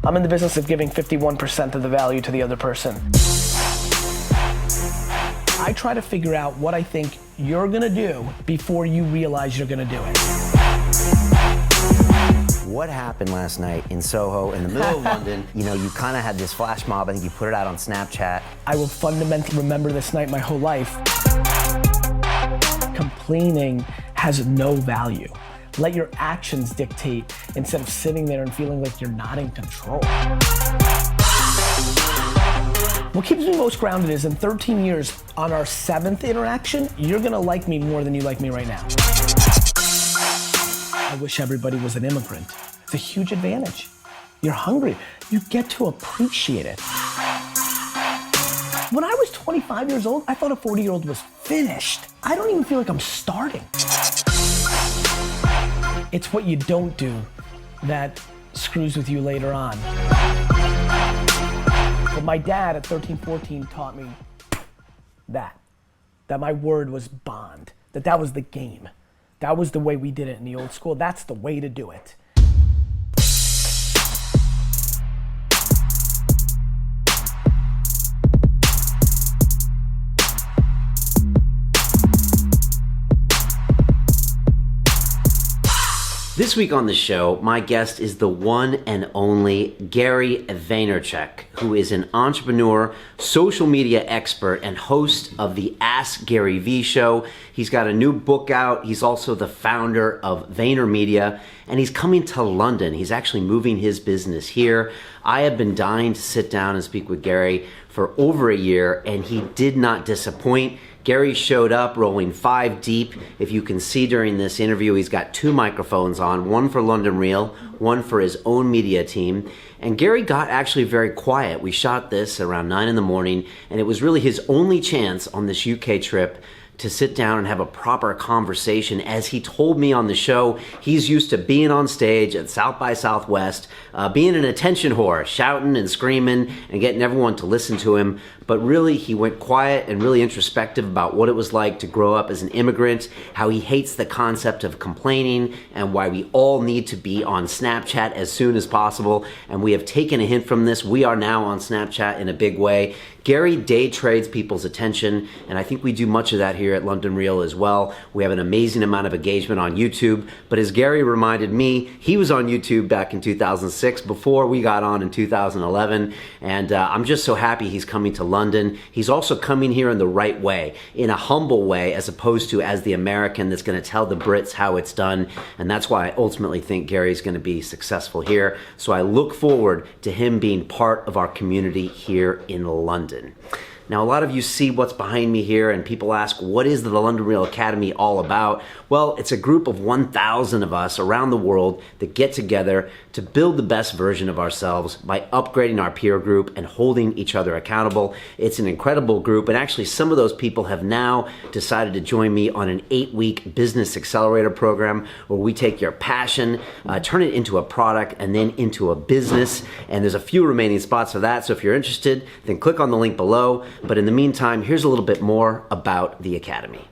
I'm in the business of giving 51% of the value to the other person. I try to figure out what I think you're gonna do before you realize you're gonna do it. What happened last night in Soho in the middle of London? You know, you kind of had this flash mob. I think you put it out on Snapchat. I will fundamentally remember this night my whole life. Complaining has no value. Let your actions dictate instead of sitting there and feeling like you're not in control. What keeps me most grounded is in 13 years, on our 7th interaction, you're gonna like me more than you like me right now. I wish everybody was an immigrant. It's a huge advantage. You're hungry. You get to appreciate it. When I was 25 years old, I thought a 40-year-old was finished. I don't even feel like I'm starting. It's what you don't do that screws with you later on. But my dad at 13, 14 taught me that my word was bond, that was the game. That was the way we did it in the old school. That's the way to do it. This week on the show, my guest is the one and only Gary Vaynerchuk, who is an entrepreneur, social media expert, and host of the Ask Gary V show. He's got a new book out. He's also the founder of VaynerMedia, and he's coming to London. He's actually moving his business here. I have been dying to sit down and speak with Gary for over a year, and he did not disappoint. Gary showed up rolling 5 deep. If you can see during this interview, he's got 2 microphones on, one for London Real, one for his own media team. And Gary got actually very quiet. We shot this around 9 in the morning, and it was really his only chance on this UK trip to sit down and have a proper conversation. As he told me on the show, he's used to being on stage at South by Southwest, being an attention whore, shouting and screaming and getting everyone to listen to him. But really, he went quiet and really introspective about what it was like to grow up as an immigrant, how he hates the concept of complaining, and why we all need to be on Snapchat as soon as possible. And we have taken a hint from this. We are now on Snapchat in a big way. Gary day trades people's attention, and I think we do much of that here at London Real as well. We have an amazing amount of engagement on YouTube, but as Gary reminded me, he was on YouTube back in 2006 before we got on in 2011, and I'm just so happy he's coming to London. He's also coming here in the right way, in a humble way, as opposed to as the American that's going to tell the Brits how it's done, and that's why I ultimately think Gary's going to be successful here. So I look forward to him being part of our community here in London. Now, a lot of you see what's behind me here, and people ask, what is the London Real Academy all about? Well, it's a group of 1,000 of us around the world that get together to build the best version of ourselves by upgrading our peer group and holding each other accountable. It's an incredible group, and actually some of those people have now decided to join me on an 8-week business accelerator program where we take your passion, turn it into a product, and then into a business. And there's a few remaining spots for that, so if you're interested, then click on the link below. But in the meantime, here's a little bit more about the Academy.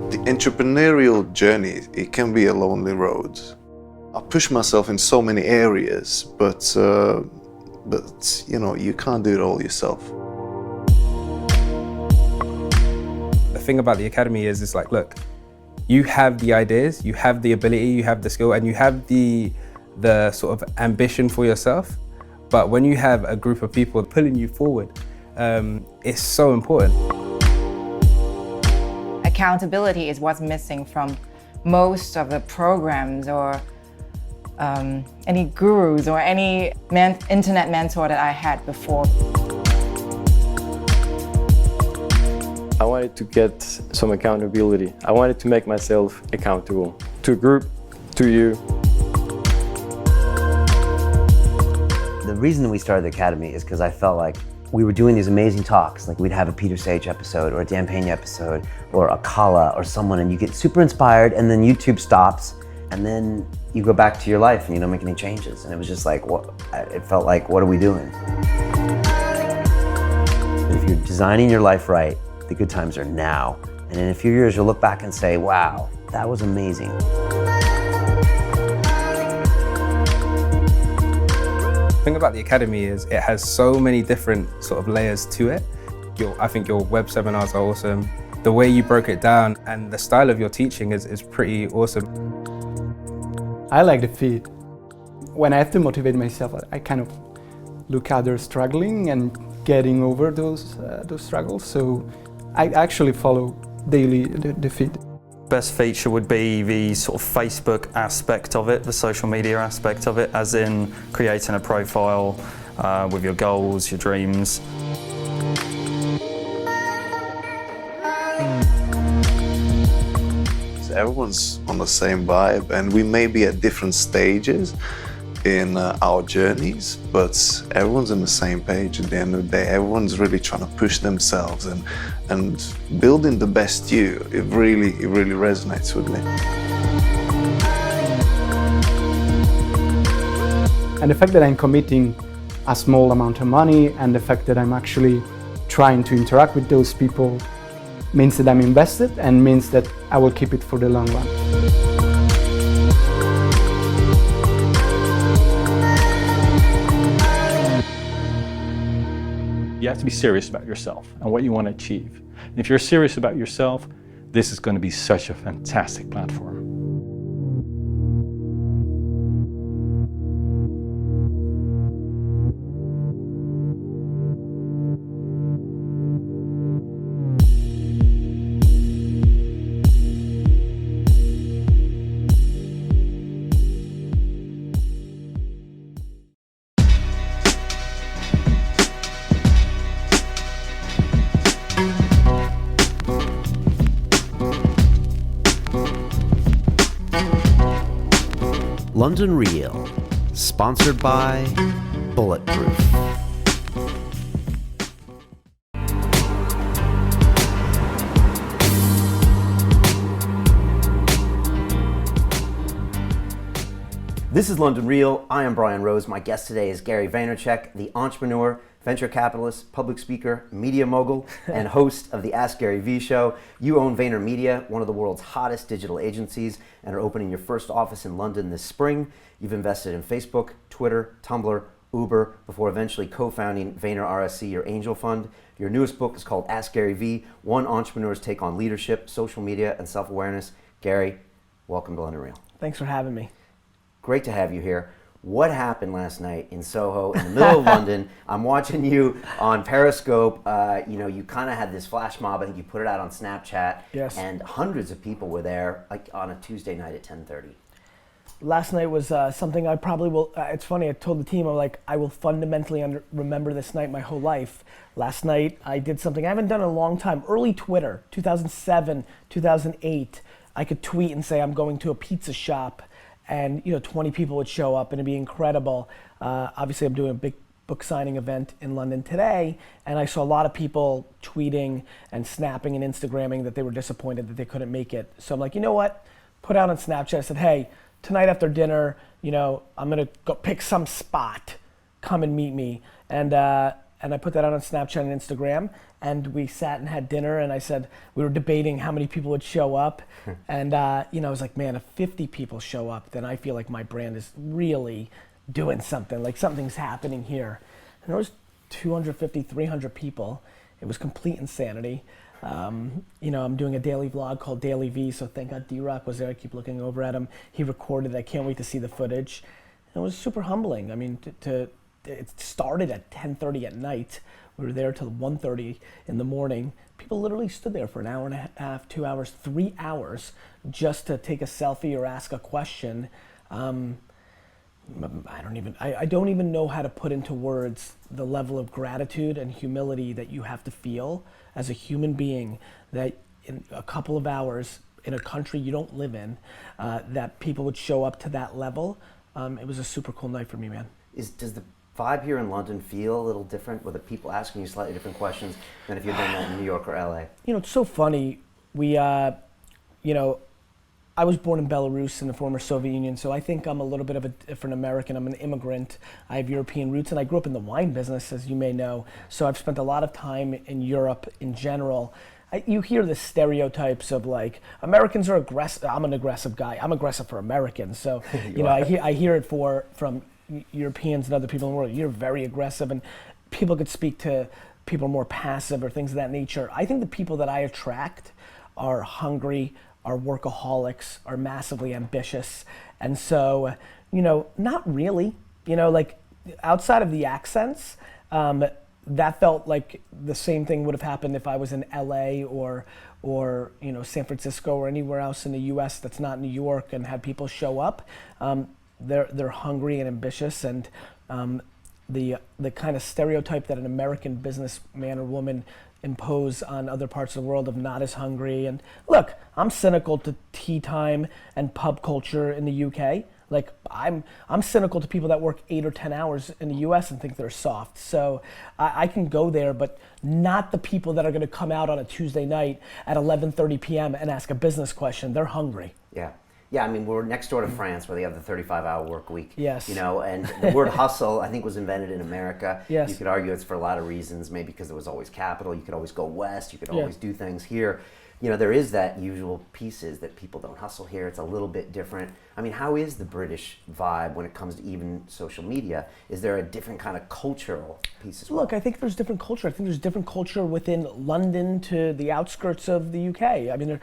The entrepreneurial journey, it can be a lonely road. I push myself in so many areas, but you know, you can't do it all yourself. The thing about the Academy is, it's like, look, you have the ideas, you have the ability, you have the skill, and you have the sort of ambition for yourself. But when you have a group of people pulling you forward, it's so important. Accountability is what's missing from most of the programs or any gurus or any internet mentor that I had before. I wanted to get some accountability. I wanted to make myself accountable to a group, to you. The reason we started the Academy is because I felt like we were doing these amazing talks, like we'd have a Peter Sage episode or a Dan Pena episode or a Kala or someone, and you get super inspired, and then YouTube stops, and then you go back to your life and you don't make any changes. And it was just like, what? It felt like, what are we doing? If you're designing your life right, the good times are now. And in a few years, you'll look back and say, wow, That was amazing. The thing about the Academy is it has so many different sort of layers to it. I think your web seminars are awesome. The way you broke it down and the style of your teaching is pretty awesome. I like the feed. When I have to motivate myself, I kind of look at others struggling and getting over those struggles. So I actually follow daily the feed. Best feature would be the sort of Facebook aspect of it, the social media aspect of it, as in creating a profile with your goals, your dreams. Everyone's on the same vibe, and we may be at different stages in our journeys, but everyone's on the same page at the end of the day. Everyone's really trying to push themselves and building the best you. It really resonates with me. And the fact that I'm committing a small amount of money and the fact that I'm actually trying to interact with those people means that I'm invested and means that I will keep it for the long run. You have to be serious about yourself and what you want to achieve. And if you're serious about yourself, this is going to be such a fantastic platform. London Real, sponsored by Bulletproof. This is London Real. I am Brian Rose. My guest today is Gary Vaynerchuk, the entrepreneur, venture capitalist, public speaker, media mogul, and host of the Ask Gary V show. You own VaynerMedia, one of the world's hottest digital agencies, and are opening your first office in London this spring. You've invested in Facebook, Twitter, Tumblr, Uber, before eventually co-founding Vayner RSC, your angel fund. Your newest book is called Ask Gary V, One Entrepreneur's Take on Leadership, Social Media, and Self-Awareness. Gary, welcome to London Real. Thanks for having me. Great to have you here. What happened last night in Soho, in the middle of London? I'm watching you on Periscope. You kind of had this flash mob. I think you put it out on Snapchat. Yes. And hundreds of people were there, like on a Tuesday night at 10:30. Last night was something I probably will. It's funny. I told the team, I'm like, I will fundamentally remember this night my whole life. Last night I did something I haven't done in a long time. Early Twitter, 2007, 2008. I could tweet and say I'm going to a pizza shop, and 20 people would show up, and it'd be incredible. Obviously, I'm doing a big book signing event in London today, and I saw a lot of people tweeting and snapping and Instagramming that they were disappointed that they couldn't make it. So I'm like, you know what? Put out on Snapchat. I said, hey, tonight after dinner, I'm gonna go pick some spot. Come and meet me. And I put that out on Snapchat and Instagram, and we sat and had dinner, and I said, we were debating how many people would show up. And I was like, man, if 50 people show up, then I feel like my brand is really doing something, like something's happening here. And there was 250, 300 people. It was complete insanity. I'm doing a daily vlog called Daily V, so thank God D-Rock was there. I keep looking over at him. He recorded it. I can't wait to see the footage. And it was super humbling. I mean, it started at 10:30 at night. We were there till 1:30 in the morning. People literally stood there for an hour and a half, 2 hours, 3 hours just to take a selfie or ask a question. I don't even know how to put into words the level of gratitude and humility that you have to feel as a human being, that in a couple of hours in a country you don't live in, that people would show up to that level. It was a super cool night for me, man. Does the vibe here in London feel a little different, with the people asking you slightly different questions than if you're doing that in New York or LA? It's so funny. I was born in Belarus in the former Soviet Union, so I think I'm a little bit of a different American. I'm an immigrant. I have European roots, and I grew up in the wine business, as you may know. So I've spent a lot of time in Europe in general. you hear the stereotypes of like Americans are aggressive. I'm an aggressive guy. I'm aggressive for Americans. So I hear it from Europeans and other people in the world. You're very aggressive, and people could speak to people more passive or things of that nature. I think the people that I attract are hungry, are workaholics, are massively ambitious, and so not really. Like outside of the accents. That felt like the same thing would have happened if I was in LA or San Francisco or anywhere else in the U.S. that's not New York and had people show up. They're hungry and ambitious, and the kind of stereotype that an American businessman or woman impose on other parts of the world of not as hungry. And look, I'm cynical to tea time and pub culture in the UK. Like I'm cynical to people that work 8 or 10 hours in the U.S. and think they're soft. So I can go there, but not the people that are going to come out on a Tuesday night at 11:30 p.m. and ask a business question. They're hungry. Yeah, I mean, we're next door to France where they have the 35-hour work week. Yes. And the word hustle, I think, was invented in America. Yes. You could argue it's for a lot of reasons, maybe because there was always capital. You could always go west. You could always do things here. There is that usual pieces that people don't hustle here. It's a little bit different. I mean, how is the British vibe when it comes to even social media? Is there a different kind of cultural piece as well? Look, I think there's different culture. I think there's different culture within London to the outskirts of the UK. I mean,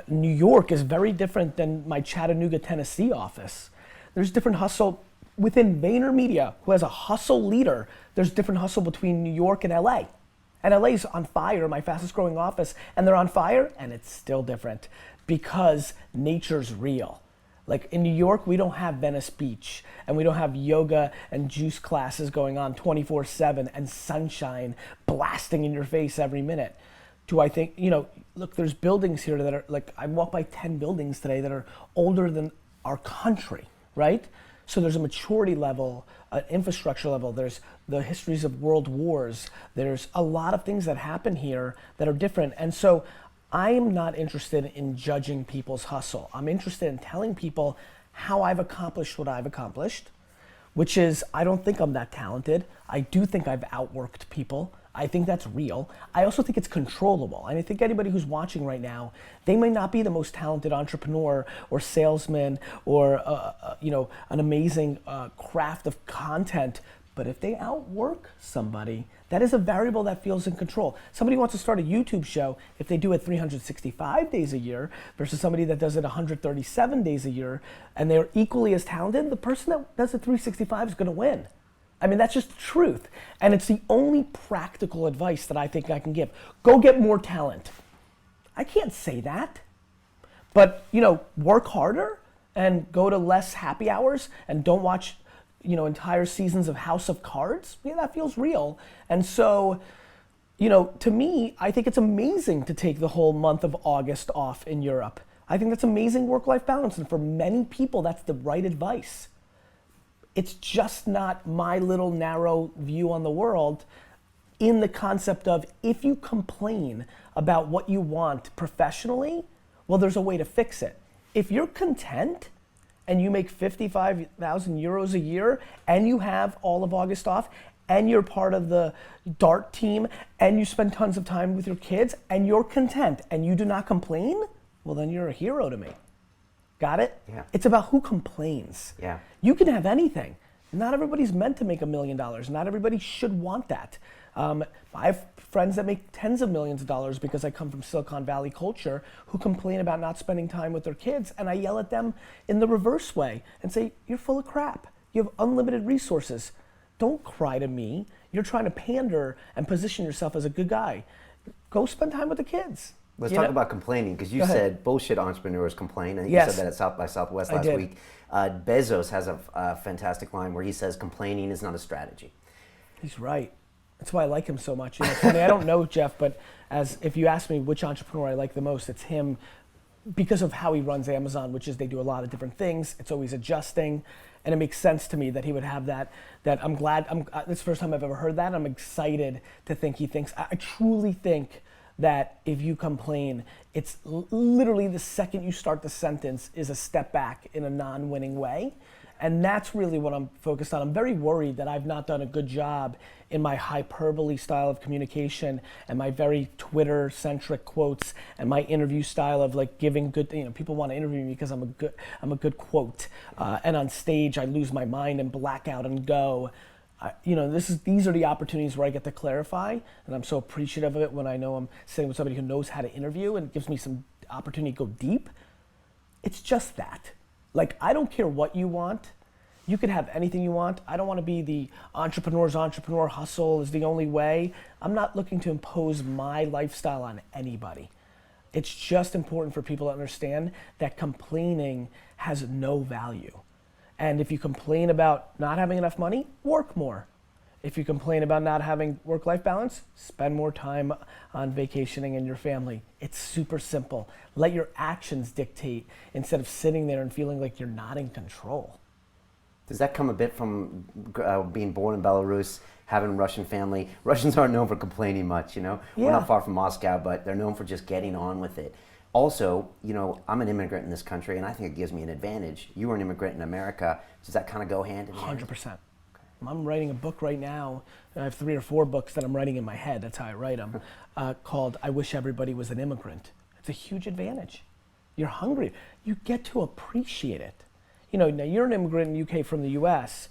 New York is very different than my Chattanooga, Tennessee office. There's different hustle within VaynerMedia, who has a hustle leader. There's different hustle between New York and LA. And LA's on fire, my fastest growing office, and they're on fire, and it's still different because nature's real. Like in New York, we don't have Venice Beach, and we don't have yoga and juice classes going on 24/7 and sunshine blasting in your face every minute. Do I think, look, there's buildings here that are, like, I walked by 10 buildings today that are older than our country, right? So there's a maturity level, an infrastructure level, there's the histories of world wars, there's a lot of things that happen here that are different. And so I'm not interested in judging people's hustle. I'm interested in telling people how I've accomplished what I've accomplished, which is I don't think I'm that talented. I do think I've outworked people. I think that's real. I also think it's controllable. And I think anybody who's watching right now, they may not be the most talented entrepreneur or salesman or an amazing craft of content, but if they outwork somebody, that is a variable that feels in control. Somebody wants to start a YouTube show, if they do it 365 days a year versus somebody that does it 137 days a year, and they're equally as talented, the person that does it 365 is gonna win. I mean, that's just the truth. And it's the only practical advice that I think I can give. Go get more talent. I can't say that. But, work harder and go to less happy hours and don't watch, entire seasons of House of Cards. Yeah, that feels real. And so, to me, I think it's amazing to take the whole month of August off in Europe. I think that's amazing work-life balance. And for many people, that's the right advice. It's just not my little narrow view on the world in the concept of if you complain about what you want professionally, well, there's a way to fix it. If you're content and you make 55,000 euros a year and you have all of August off and you're part of the dart team and you spend tons of time with your kids and you're content and you do not complain, well, then you're a hero to me. Got it? Yeah. It's about who complains. Yeah. You can have anything. Not everybody's meant to make $1 million. Not everybody should want that. I have friends that make tens of millions of dollars because I come from Silicon Valley culture who complain about not spending time with their kids, and I yell at them in the reverse way and say, you're full of crap. You have unlimited resources. Don't cry to me. You're trying to pander and position yourself as a good guy. Go spend time with the kids. Let's talk about complaining, because you said bullshit entrepreneurs complain. I think you said that at South by Southwest last week. Bezos has a fantastic line where he says complaining is not a strategy. He's right. That's why I like him so much. It's funny, I don't know Jeff, but if you ask me which entrepreneur I like the most, it's him because of how he runs Amazon, which is they do a lot of different things. It's always adjusting. And it makes sense to me that he would have that I'm glad, this is the first time I've ever heard that. I'm excited to think he thinks, I truly think that if you complain, it's literally the second you start the sentence is a step back in a non-winning way. And that's really what I'm focused on. I'm very worried that I've not done a good job in my hyperbole style of communication and my very Twitter-centric quotes and my interview style of like giving good, people want to interview me because I'm a good quote. And on stage, I lose my mind and black out and go. These are the opportunities where I get to clarify, and I'm so appreciative of it when I know I'm sitting with somebody who knows how to interview and it gives me some opportunity to go deep. It's just that. Like, I don't care what you want. You could have anything you want. I don't want to be the entrepreneur's entrepreneur. Hustle is the only way. I'm not looking to impose my lifestyle on anybody. It's just important for people to understand that complaining has no value. And if you complain about not having enough money, work more. If you complain about not having work-life balance, spend more time on vacationing and your family. It's super simple. Let your actions dictate instead of sitting there and feeling like you're not in control. Does that come a bit from being born in Belarus, having a Russian family? Russians aren't known for complaining much, We're not far from Moscow, but they're known for just getting on with it. Also, I'm an immigrant in this country, and I think it gives me an advantage. You were an immigrant in America. Does that kind of go hand in hand? 100%. Okay. I'm writing a book right now. I have 3 or 4 books that I'm writing in my head. That's how I write them. Called "I Wish Everybody Was an Immigrant." It's a huge advantage. You're hungry. You get to appreciate it. Now you're an immigrant in the UK from the US.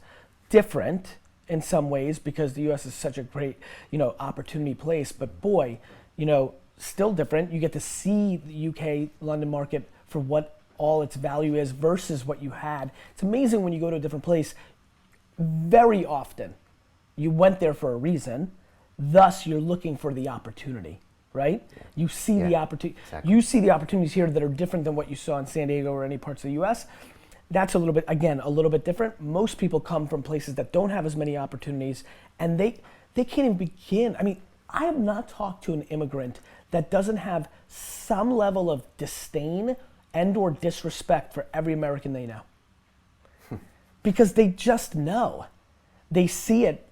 Different in some ways because the US is such a great, opportunity place. But boy, still different. You get to see the UK London market for what all its value is versus what you had. It's amazing when you go to a different place. Very often, you went there for a reason. Thus, you're looking for the opportunity, right? Yeah. You see the opportunity. Exactly. You see the opportunities here that are different than what you saw in San Diego or any parts of the U.S. That's a little bit different. Most people come from places that don't have as many opportunities, and they can't even begin. I mean, I have not talked to an immigrant that doesn't have some level of disdain and or disrespect for every American they know. Because they just know. They see it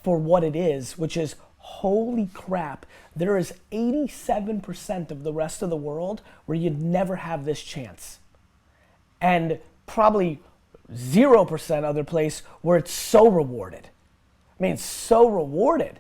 for what it is, which is, holy crap, there is 87% of the rest of the world where you'd never have this chance. And probably 0% other place where it's so rewarded. I mean, it's so rewarded.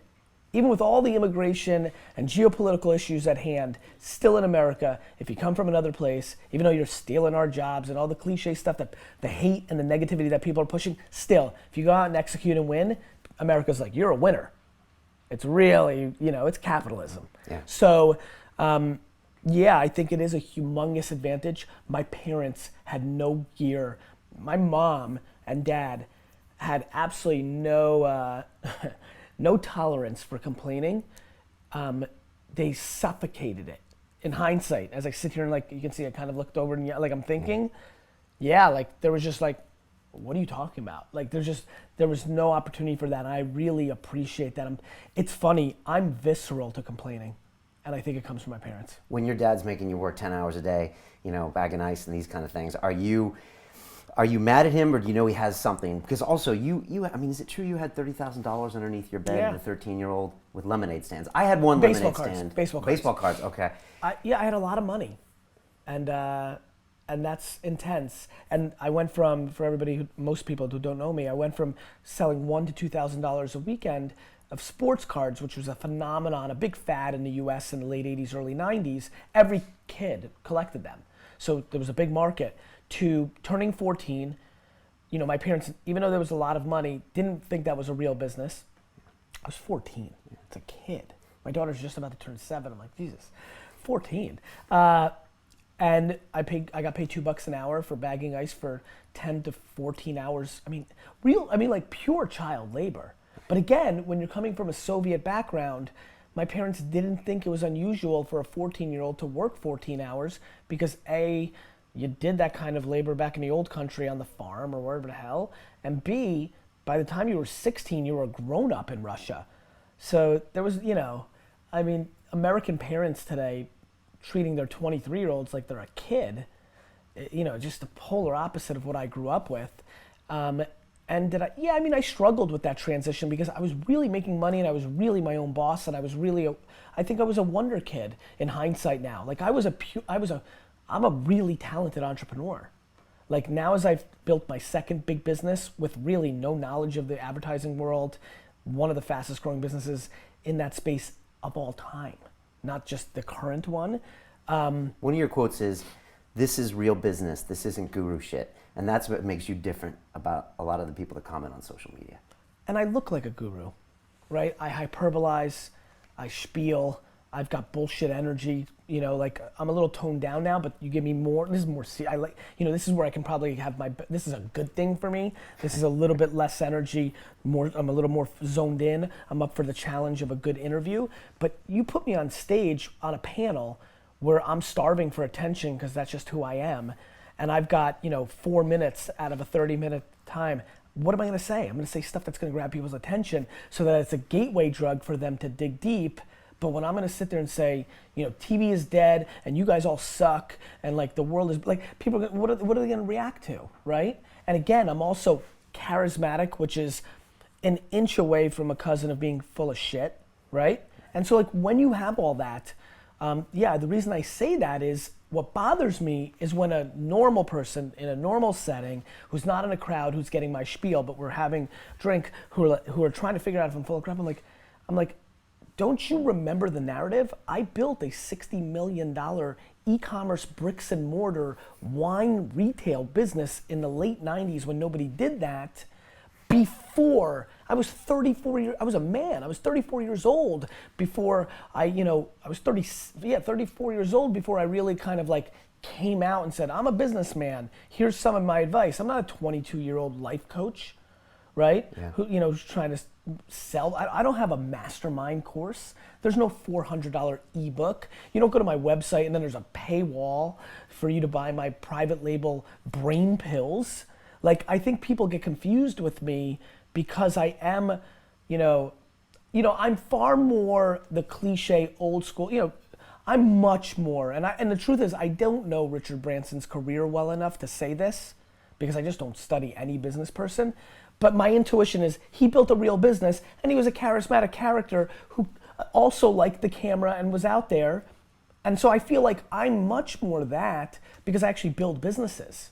Even with all the immigration and geopolitical issues at hand, still in America, if you come from another place, even though you're stealing our jobs and all the cliche stuff, that the hate and the negativity that people are pushing, still, if you go out and execute and win, America's like, you're a winner. It's really, it's capitalism. Yeah. So, I think it is a humongous advantage. My parents had no gear. My mom and dad had absolutely no tolerance for complaining. They suffocated it. In hindsight, as I sit here and you can see I kind of looked over and I'm thinking, there was just what are you talking about? There was no opportunity for that. And I really appreciate that. It's funny, I'm visceral to complaining. And I think it comes from my parents. When your dad's making you work 10 hours a day, bagging ice and these kind of things, are you mad at him, or do you know he has something? Because also, is it true you had $30,000 underneath your bed as a 13-year-old with lemonade stands? I had one lemonade stand. Baseball cards, okay. I had a lot of money, and that's intense. And I went from, for everybody, most people who don't know me, I went from selling $1,000 to $2,000 a weekend of sports cards, which was a phenomenon, a big fad in the US in the late 80s, early 90s. Every kid collected them. So there was a big market. To turning 14, my parents, even though there was a lot of money, didn't think that was a real business. I was 14. It's a kid. My daughter's just about to turn 7. I'm like, Jesus, 14. And I got paid $2 an hour for bagging ice for 10 to 14 hours. Pure child labor. But again, when you're coming from a Soviet background, my parents didn't think it was unusual for a 14-year-old to work 14 hours because A, you did that kind of labor back in the old country on the farm or wherever the hell, and B, by the time you were 16, you were a grown-up in Russia. So there was, American parents today treating their 23-year-olds like they're a kid, just the polar opposite of what I grew up with. I struggled with that transition because I was really making money and I was really my own boss, and I think I was a wonder kid in hindsight now. I'm a really talented entrepreneur. Like now as I've built my second big business with really no knowledge of the advertising world, one of the fastest growing businesses in that space of all time, not just the current one. One of your quotes is, "This is real business. This isn't guru shit." And that's what makes you different about a lot of the people that comment on social media. And I look like a guru, right? I hyperbolize, I spiel, I've got bullshit energy, you know, like I'm a little toned down now, but you give me more, this is more, I like, you know, this is where I can probably have this is a good thing for me. This is a little bit less energy, I'm a little more zoned in. I'm up for the challenge of a good interview. But you put me on stage on a panel where I'm starving for attention because that's just who I am. And I've got, 4 minutes out of a 30-minute time. What am I gonna say? I'm gonna say stuff that's gonna grab people's attention so that it's a gateway drug for them to dig deep. But when I'm gonna sit there and say, TV is dead and you guys all suck and like the world is like, people, what are they gonna react to, right? And again, I'm also charismatic, which is an inch away from a cousin of being full of shit, right? And so like when you have all that, the reason I say that is what bothers me is when a normal person in a normal setting who's not in a crowd who's getting my spiel, but we're having drink, who are trying to figure out if I'm full of crap. I'm like, don't you remember the narrative? I built a $60 million e-commerce bricks and mortar wine retail business in the late 90s when nobody did that. Before I was 34 years, I was a man. I was 34 years old before I was 34 years old before I really kind of like came out and said, I'm a businessman. Here's some of my advice. I'm not a 22-year-old life coach, right? Yeah. Who's trying to sell. I don't have a mastermind course. There's no $400 ebook. You don't go to my website and then there's a paywall for you to buy my private label brain pills. Like, I think people get confused with me because I am, I'm far more the cliche old school, I'm much more, and the truth is I don't know Richard Branson's career well enough to say this because I just don't study any business person, but my intuition is he built a real business and he was a charismatic character who also liked the camera and was out there, and so I feel like I'm much more that because I actually build businesses.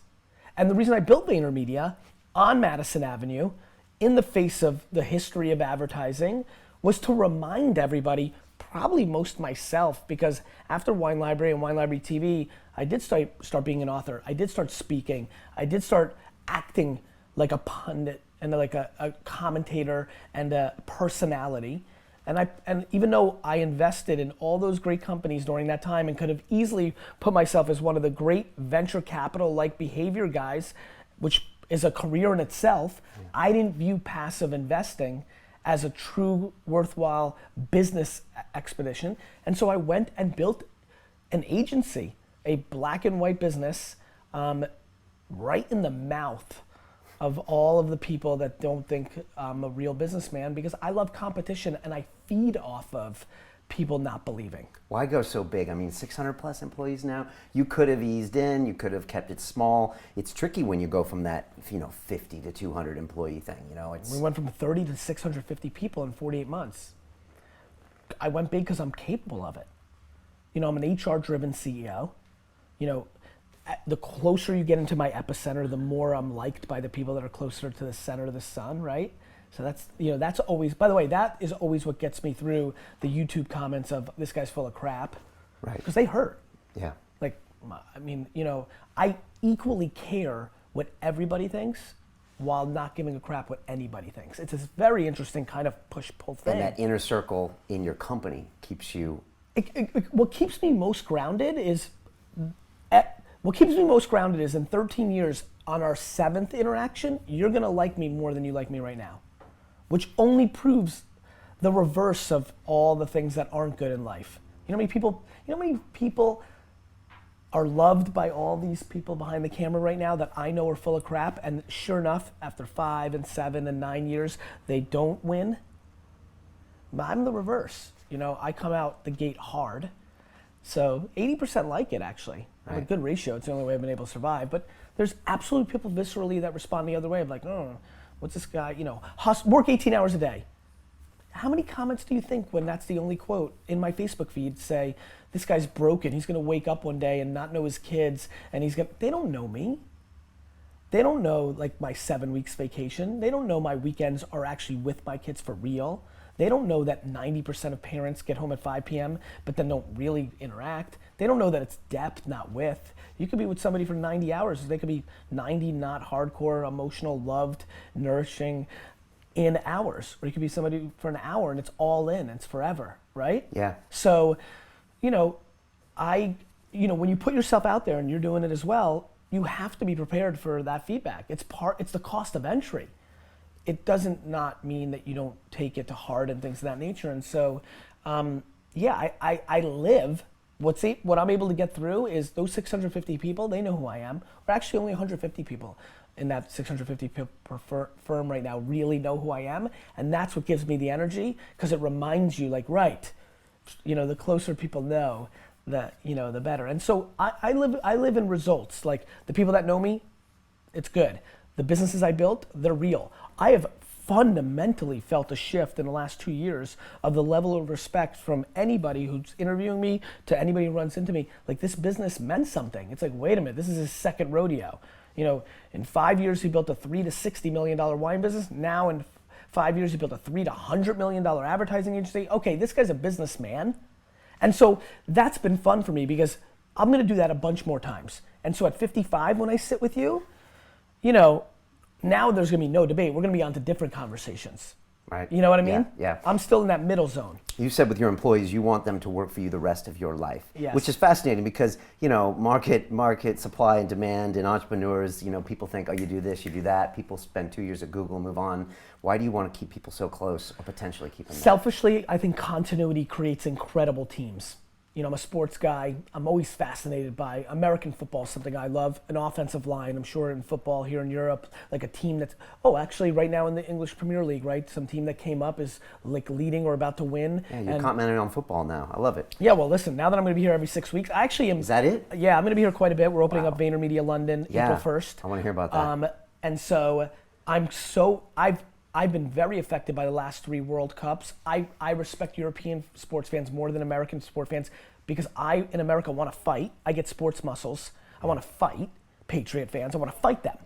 And the reason I built VaynerMedia on Madison Avenue in the face of the history of advertising was to remind everybody, probably most myself, because after Wine Library and Wine Library TV, I did start being an author. I did start speaking. I did start acting like a pundit and like a commentator and a personality. And even though I invested in all those great companies during that time and could have easily put myself as one of the great venture capital like behavior guys, which is a career in itself, I didn't view passive investing as a true worthwhile business expedition. And so I went and built an agency, a black and white business, right in the mouth of all of the people that don't think I'm a real businessman because I love competition and I feed off of people not believing. Why go so big? I mean, 600 plus employees now. You could have eased in, you could have kept it small. It's tricky when you go from that, 50 to 200 employee thing, We went from 30 to 650 people in 48 months. I went big because I'm capable of it. I'm an HR driven CEO. The closer you get into my epicenter, the more I'm liked by the people that are closer to the center of the sun, right? So that's always, by the way, that is always what gets me through the YouTube comments of this guy's full of crap. Right. Because they hurt. Yeah. I equally care what everybody thinks while not giving a crap what anybody thinks. It's this very interesting kind of push-pull thing. And that inner circle in your company keeps you... What keeps me most grounded is in 13 years, on our 7th interaction, you're gonna like me more than you like me right now, which only proves the reverse of all the things that aren't good in life. You know how many people are loved by all these people behind the camera right now that I know are full of crap, and sure enough, after 5 and 7 and 9 years, they don't win? I'm the reverse. I come out the gate hard. So 80% like it, actually. I have a good ratio. It's the only way I've been able to survive. But there's absolutely people viscerally that respond the other way of like, oh, what's this guy, work 18 hours a day. How many comments do you think when that's the only quote in my Facebook feed say, this guy's broken, he's gonna wake up one day and not know his kids, and they don't know me. They don't know like my 7 weeks vacation. They don't know my weekends are actually with my kids for real. They don't know that 90% of parents get home at 5 p.m. but then don't really interact. They don't know that it's depth, not width. You could be with somebody for 90 hours. They could be 90 not hardcore, emotional, loved, nourishing in hours. Or you could be somebody for an hour and it's all in, it's forever, right? Yeah. So, you know, when you put yourself out there and you're doing it as well, you have to be prepared for that feedback. It's the cost of entry. It doesn't not mean that you don't take it to heart and things of that nature. And so, I live, what I'm able to get through is those 650 people, they know who I am. Or actually only 150 people in that 650 firm right now really know who I am. And that's what gives me the energy, because it reminds you like, right, the closer people know, the better. And so I live in results. Like the people that know me, it's good. The businesses I built, they're real. I have fundamentally felt a shift in the last 2 years of the level of respect from anybody who's interviewing me to anybody who runs into me. Like this business meant something. It's like, wait a minute, this is his second rodeo. In 5 years he built a $3 to $60 million wine business. Now in 5 years he built a $3 to $100 million advertising agency. Okay, this guy's a businessman. And so that's been fun for me because I'm gonna do that a bunch more times. And so at 55, when I sit with you, now there's gonna be no debate. We're gonna be on to different conversations. Right. You know what I mean? Yeah. I'm still in that middle zone. You said with your employees, you want them to work for you the rest of your life. Yes. Which is fascinating because, market supply and demand and entrepreneurs, people think, oh, you do this, you do that. People spend 2 years at Google and move on. Why do you want to keep people so close or potentially keep them there? Selfishly, I think continuity creates incredible teams. I'm a sports guy. I'm always fascinated by American football, something I love. An offensive line, I'm sure in football here in Europe, like a team that's, actually right now in the English Premier League, right? Some team that came up is like leading or about to win. Yeah, you're commenting on football now. I love it. Yeah, well, listen, now that I'm going to be here every 6 weeks, I actually am. Is that it? Yeah, I'm going to be here quite a bit. We're opening up VaynerMedia London April 1st. I want to hear about that. And so I've been very affected by the last 3 World Cups. I respect European sports fans more than American sport fans because I, in America, want to fight. I get sports muscles. I want to fight Patriot fans. I want to fight them.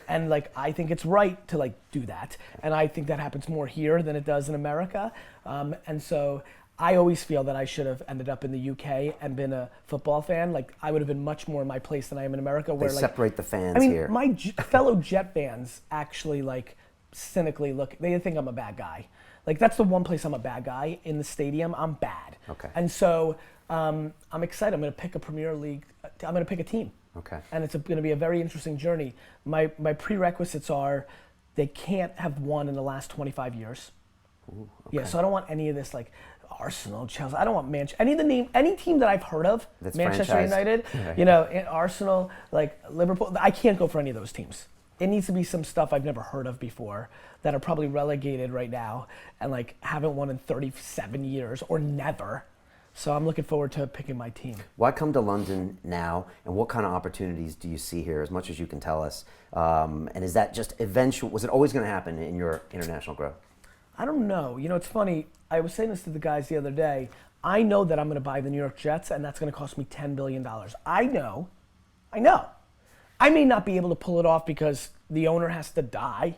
And I think it's right to do that. And I think that happens more here than it does in America. And so I always feel that I should have ended up in the UK and been a football fan. I would have been much more in my place than I am in America. Where they separate the fans here. My fellow Jet fans actually cynically look, they think I'm a bad guy. That's the one place I'm a bad guy in the stadium. I'm bad. Okay. And so I'm excited. I'm going to pick a Premier League. I'm going to pick a team. Okay. And it's going to be a very interesting journey. My prerequisites are they can't have won in the last 25 years. Ooh, okay. Yeah. So I don't want any of this Arsenal, Chelsea. I don't want any team that I've heard of. That's Manchester franchised. United. Arsenal, Liverpool. I can't go for any of those teams. It needs to be some stuff I've never heard of before that are probably relegated right now and haven't won in 37 years or never. So I'm looking forward to picking my team. Why come to London now, and what kind of opportunities do you see here, as much as you can tell us? And is that just eventual? Was it always going to happen in your international growth? I don't know. It's funny. I was saying this to the guys the other day. I know that I'm going to buy the New York Jets, and that's going to cost me $10 billion. I know. I may not be able to pull it off because the owner has to die.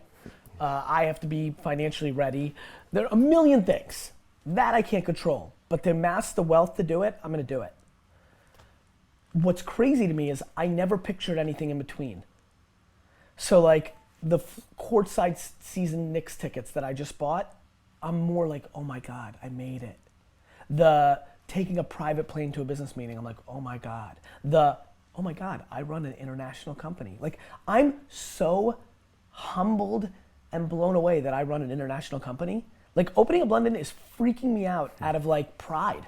I have to be financially ready. There are a million things that I can't control. But to amass the wealth to do it, I'm going to do it. What's crazy to me is I never pictured anything in between. So the courtside season Knicks tickets that I just bought, I'm more like, oh my God, I made it. The taking a private plane to a business meeting, I'm like, oh my God. Oh my God, I run an international company. I'm so humbled and blown away that I run an international company. Opening up London is freaking me out of pride.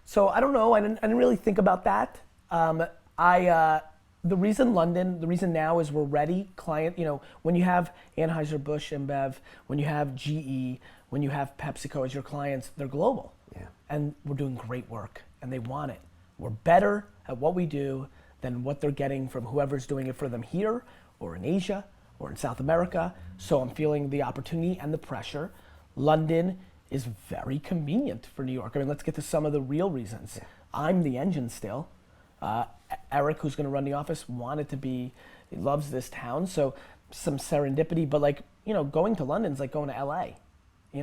So I don't know, I didn't really think about that. The reason now is we're ready. When you have Anheuser-Busch InBev, when you have GE, when you have PepsiCo as your clients, they're global. Yeah. And we're doing great work and they want it. We're better at what we do than what they're getting from whoever's doing it for them here or in Asia or in South America. So I'm feeling the opportunity and the pressure. London is very convenient for New York. Let's get to some of the real reasons. Yeah. I'm the engine still. Eric, who's going to run the office, wanted to be, he loves this town, so some serendipity, but like, going to London's like going to LA.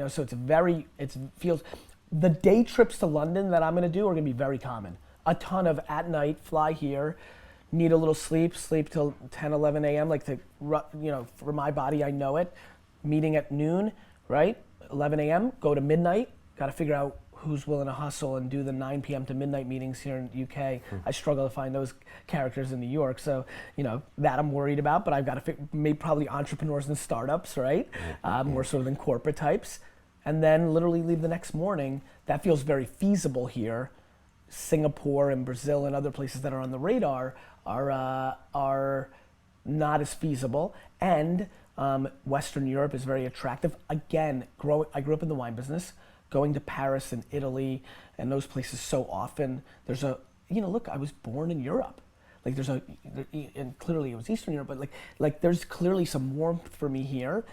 So it feels, the day trips to London that I'm going to do are going to be very common. A ton of at night, fly here, need a little sleep till 10, 11 a.m. Like for my body, I know it. Meeting at noon, right? 11 a.m., go to midnight. Got to figure out who's willing to hustle and do the 9 p.m. to midnight meetings here in the UK. I struggle to find those characters in New York, so that I'm worried about. But I've got to maybe probably entrepreneurs and startups, right? More sort of than corporate types, and then literally leave the next morning. That feels very feasible here. Singapore and Brazil and other places that are on the radar are not as feasible, and Western Europe is very attractive. Again, I grew up in the wine business. Going to Paris and Italy and those places so often, there's look, I was born in Europe. Like and clearly it was Eastern Europe, but like there's clearly some warmth for me here.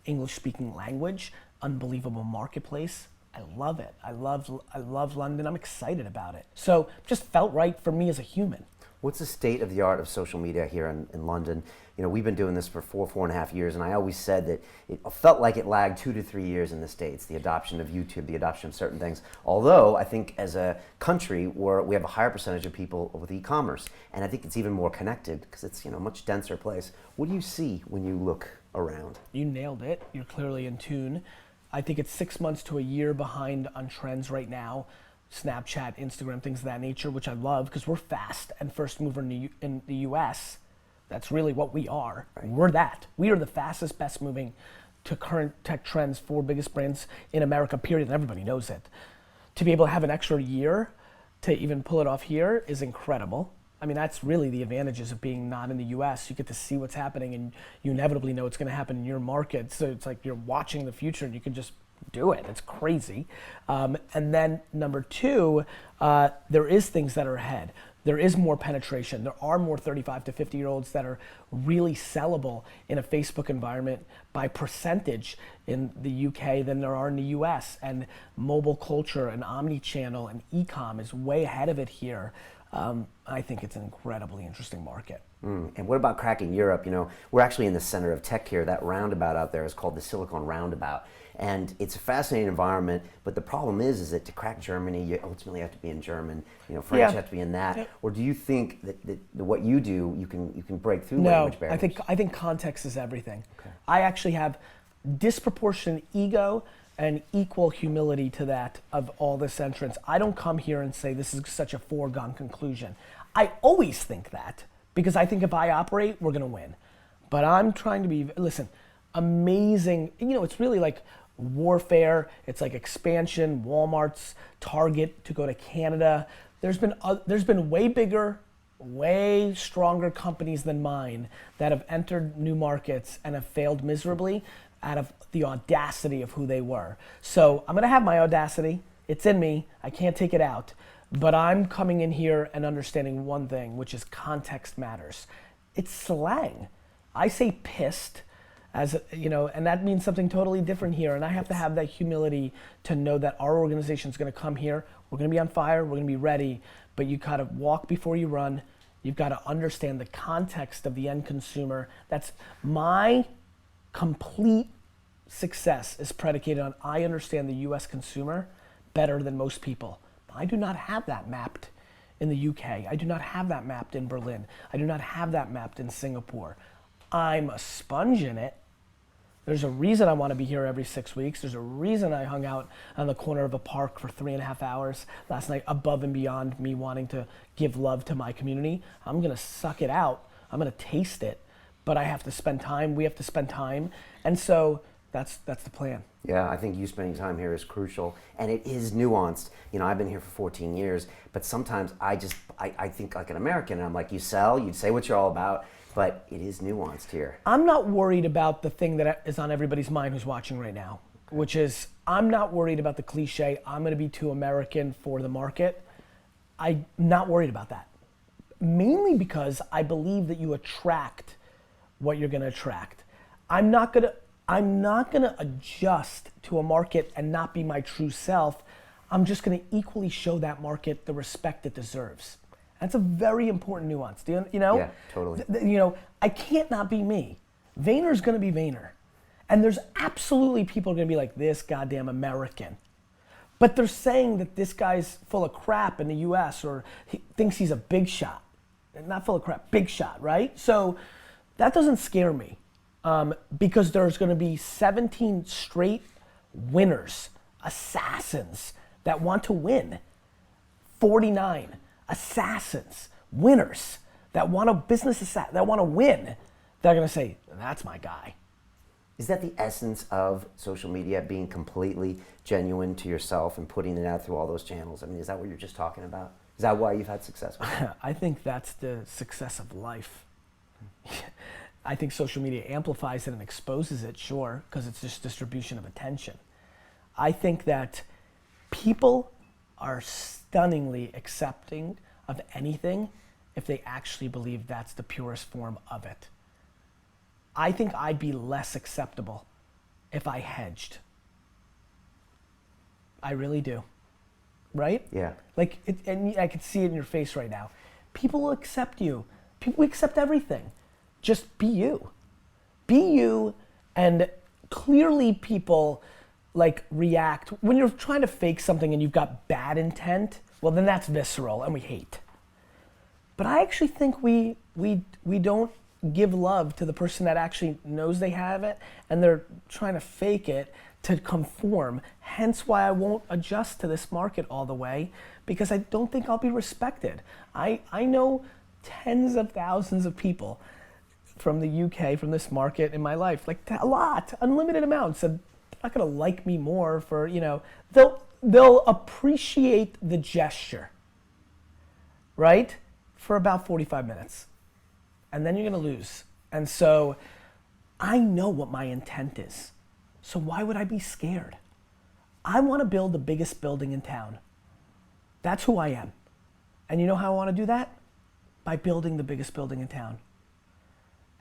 English speaking language, unbelievable marketplace. I love it. I love London. I'm excited about it. So just felt right for me as a human. What's the state of the art of social media here in London? We've been doing this for 4.5 years, and I always said that it felt like it lagged 2 to 3 years in the States, the adoption of YouTube, the adoption of certain things. Although I think as a country we have a higher percentage of people with e-commerce, and I think it's even more connected because it's a much denser place. What do you see when you look around? You nailed it. You're clearly in tune. I think it's 6 months to a year behind on trends right now. Snapchat, Instagram, things of that nature, which I love because we're fast and first mover in the US. That's really what we are. Right. We're that. We are the fastest, best moving to current tech trends, 4 biggest brands in America, period, and everybody knows it. To be able to have an extra year to even pull it off here is incredible. I mean, that's really the advantages of being not in the US. You get to see what's happening and you inevitably know what's gonna happen in your market. So it's like you're watching the future and you can just do it. It's crazy. And then number 2, there is things that are ahead. There is more penetration. There are more 35 to 50-year-olds that are really sellable in a Facebook environment by percentage in the UK than there are in the US. And mobile culture and omni-channel and e-com is way ahead of it here. I think it's an incredibly interesting market. And what about cracking Europe? We're actually in the center of tech here. That roundabout out there is called the Silicon Roundabout. And it's a fascinating environment, but the problem is that to crack Germany, you ultimately have to be in German. French have to be in that. Yeah. Or do you think that what you do, you can break through language barriers? I think context is everything. Okay. I actually have disproportionate ego and equal humility to that of all this entrance. I don't come here and say this is such a foregone conclusion. I always think that because I think if I operate, we're gonna win. But I'm trying to be, amazing. It's really like warfare. It's like expansion, Walmart's, Target to go to Canada. There's been way bigger, way stronger companies than mine that have entered new markets and have failed miserably out of the audacity of who they were. So I'm gonna have my audacity. It's in me. I can't take it out. But I'm coming in here and understanding one thing, which is context matters. It's slang. I say pissed, and that means something totally different here. And I have to have that humility to know that our organization's gonna come here. We're gonna be on fire. We're gonna be ready. But you gotta walk before you run. You've gotta understand the context of the end consumer. That's my complete success is predicated on I understand the US consumer better than most people. I do not have that mapped in the UK. I do not have that mapped in Berlin. I do not have that mapped in Singapore. I'm a sponge in it. There's a reason I want to be here every 6 weeks. There's a reason I hung out on the corner of a park for 3.5 hours last night, above and beyond me wanting to give love to my community. I'm gonna suck it out. I'm gonna taste it, but I have to spend time. We have to spend time. And so that's the plan. Yeah, I think you spending time here is crucial, and it is nuanced. I've been here for 14 years, but sometimes I think like an American, and I'm like, you say what you're all about, but it is nuanced here. I'm not worried about the thing that is on everybody's mind who's watching right now, which is I'm not worried about the cliche, I'm gonna be too American for the market. I'm not worried about that. Mainly because I believe that you attract what you're gonna attract. I'm not gonna adjust to a market and not be my true self. I'm just gonna equally show that market the respect it deserves. That's a very important nuance. Do you know? Yeah, totally. You know, I can't not be me. Vayner's gonna be Vayner. And there's absolutely people gonna be like, this goddamn American. But they're saying that this guy's full of crap in the US, or he thinks he's a big shot. Not full of crap, big shot, right? So that doesn't scare me, because there's gonna be 17 straight winners, assassins that want to win. 49 assassins, winners that want that want to win. They're gonna say, that's my guy. Is that the essence of social media, being completely genuine to yourself and putting it out through all those channels? I mean, is that what you're just talking about? Is that why you've had success with it? I think that's the success of life. I think social media amplifies it and exposes it, sure, because it's just distribution of attention. I think that people are stunningly accepting of anything if they actually believe that's the purest form of it. I think I'd be less acceptable if I hedged. I really do. Right? Yeah. Like, and I can see it in your face right now. People will accept you. People accept everything. Just be you. Be you, and clearly people like react. When you're trying to fake something and you've got bad intent, well then that's visceral and we hate. But I actually think we don't give love to the person that actually knows they have it and they're trying to fake it to conform. Hence why I won't adjust to this market all the way, because I don't think I'll be respected. I know tens of thousands of people from the UK, from this market in my life, like a lot, unlimited amounts, and they're not gonna like me more for, you know, they'll appreciate the gesture, right? For about 45 minutes. And then you're gonna lose. And so I know what my intent is. So why would I be scared? I wanna build the biggest building in town. That's who I am. And you know how I wanna do that? By building the biggest building in town.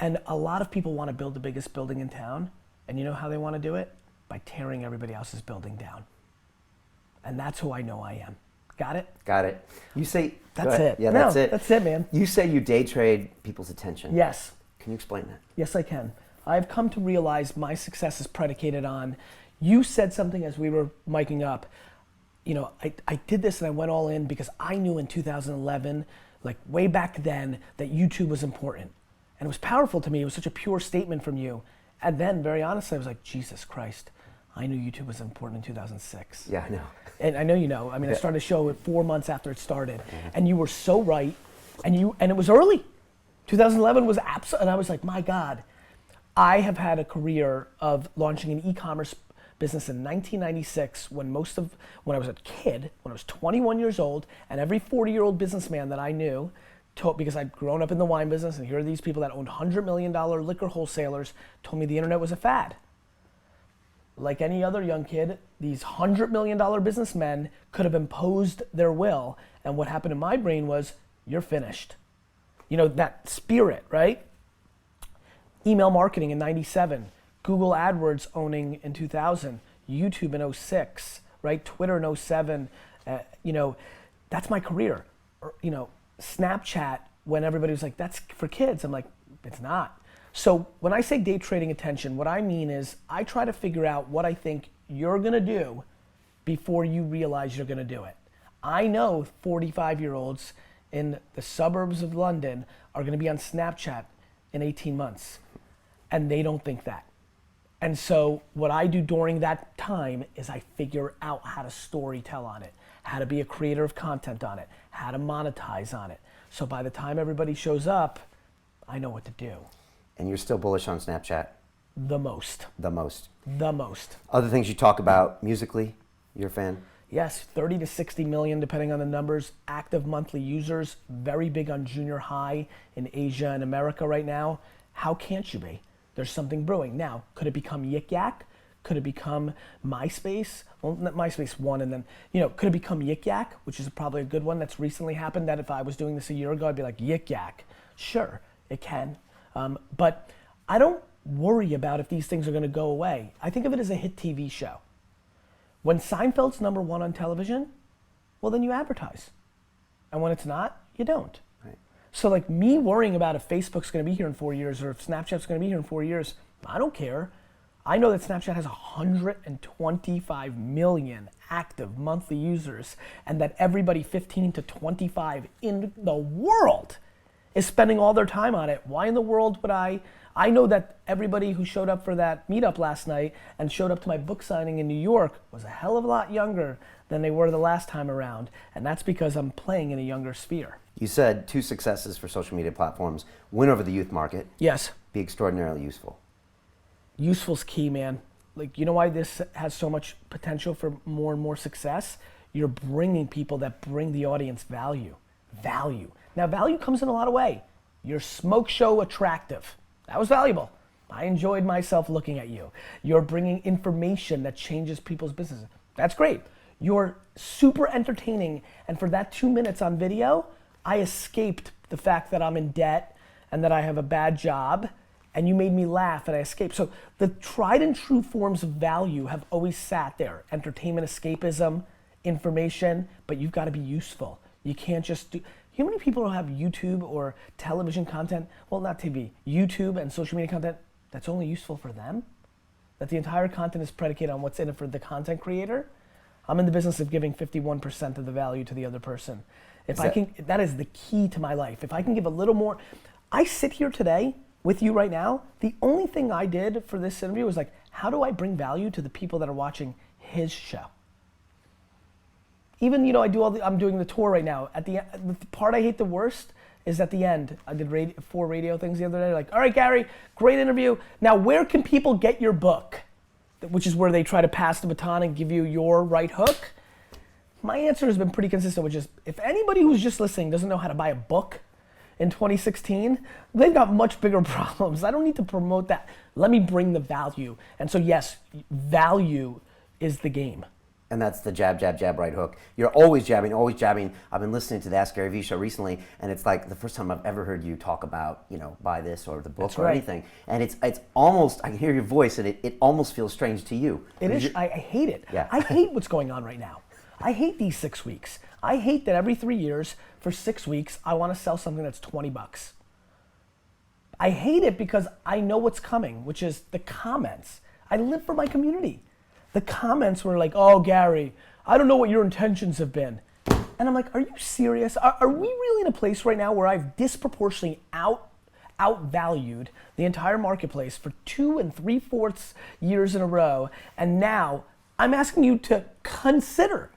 And a lot of people wanna build the biggest building in town, and you know how they wanna do it? By tearing everybody else's building down. And that's who I know I am. Got it? Got it. You say that's it. Yeah, no, that's it. That's it, man. You say you day trade people's attention. Yes. Can you explain that? Yes, I can. I've come to realize my success is predicated on, you said something as we were miking up, you know, I did this and I went all in because I knew in 2011, like way back then, that YouTube was important. And it was powerful to me. It was such a pure statement from you. And then, very honestly, I was like, Jesus Christ, I knew YouTube was important in 2006. Yeah, I know. And I know you know. I mean, I started a show 4 months after it started. Mm-hmm. And you were so right. And it was early. 2011 was absolute. And I was like, my God. I have had a career of launching an e-commerce business in 1996 when I was a kid, when I was 21 years old, and every 40-year-old businessman that I knew, because I'd grown up in the wine business, and here are these people that owned $100 million liquor wholesalers, told me the internet was a fad. Like any other young kid, these $100 million businessmen could have imposed their will, and what happened in my brain was, you're finished. You know, that spirit, right? Email marketing in 97, Google AdWords owning in 2000, YouTube in 06, right? Twitter in 07, you know, that's my career. Or, you know, Snapchat, when everybody was like, that's for kids, I'm like, it's not. So when I say day trading attention, what I mean is I try to figure out what I think you're gonna do before you realize you're gonna do it. I know 45-year-olds in the suburbs of London are gonna be on Snapchat in 18 months, and they don't think that. And so what I do during that time is I figure out how to storytell on it, how to be a creator of content on it, how to monetize on it. So by the time everybody shows up, I know what to do. And you're still bullish on Snapchat? The most. The most. The most. Other things you talk about musically, you're a fan? Yes, 30 to 60 million, depending on the numbers, active monthly users, very big on junior high in Asia and America right now. How can't you be? There's something brewing. Now, could it become Yik Yak? Could it become MySpace? Well, not MySpace one, and then, you know, could it become Yik Yak, which is probably a good one that's recently happened, that if I was doing this a year ago, I'd be like, Yik Yak. Sure, it can. But I don't worry about if these things are gonna go away. I think of it as a hit TV show. When Seinfeld's #1 on television, well then you advertise. And when it's not, You don't. Right. So like me worrying about if Facebook's gonna be here in 4 years or if Snapchat's gonna be here in 4 years, I don't care. I know that Snapchat has 125 million active monthly users and that everybody 15 to 25 in the world is spending all their time on it. Why in the world would I know that everybody who showed up for that meetup last night and showed up to my book signing in New York was a hell of a lot younger than they were the last time around. And that's because I'm playing in a younger sphere. You said 2 successes for social media platforms: win over the youth market, Yes. be extraordinarily useful. Useful's key, man. Like, you know why this has so much potential for more and more success? You're bringing people that bring the audience value. Value. Now, value comes in a lot of ways. Your smoke show attractive. That was valuable. I enjoyed myself looking at you. You're bringing information that changes people's businesses. That's great. You're super entertaining, and for that 2 minutes on video, I escaped the fact that I'm in debt and that I have a bad job, and you made me laugh and I escaped. So the tried and true forms of value have always sat there. Entertainment, escapism, information, but you've got to be useful. You can't just do, how many people have YouTube or television content, well not TV, YouTube and social media content that's only useful for them? That the entire content is predicated on what's in it for the content creator? I'm in the business of giving 51% of the value to the other person. That is the key to my life. If I can give a little more, I sit here today with you right now, the only thing I did for this interview was like, how do I bring value to the people that are watching his show? Even, you know, I'm doing the tour right now. The part I hate the worst is at the end. I did 4 radio things the other day. Like, all right, Gary, great interview. Now, where can people get your book? Which is where they try to pass the baton and give you your right hook. My answer has been pretty consistent, which is if anybody who's just listening doesn't know how to buy a book in 2016, they've got much bigger problems. I don't need to promote that. Let me bring the value. And so yes, value is the game. And that's the jab, jab, jab, right hook. You're always jabbing, always jabbing. I've been listening to the Ask Gary Vee show recently, and it's like the first time I've ever heard you talk about, you know, buy this or the book or anything. And it's almost, I can hear your voice, and it almost feels strange to you. It is, I hate it. Yeah. I hate what's going on right now. I hate these 6 weeks. I hate that every 3 years, for 6 weeks, I want to sell something that's $20. I hate it because I know what's coming, which is the comments. I live for my community. The comments were like, oh, Gary, I don't know what your intentions have been. And I'm like, are you serious? Are we really in a place right now where I've disproportionately outvalued the entire marketplace for 2 3/4 years in a row, and now I'm asking you to consider.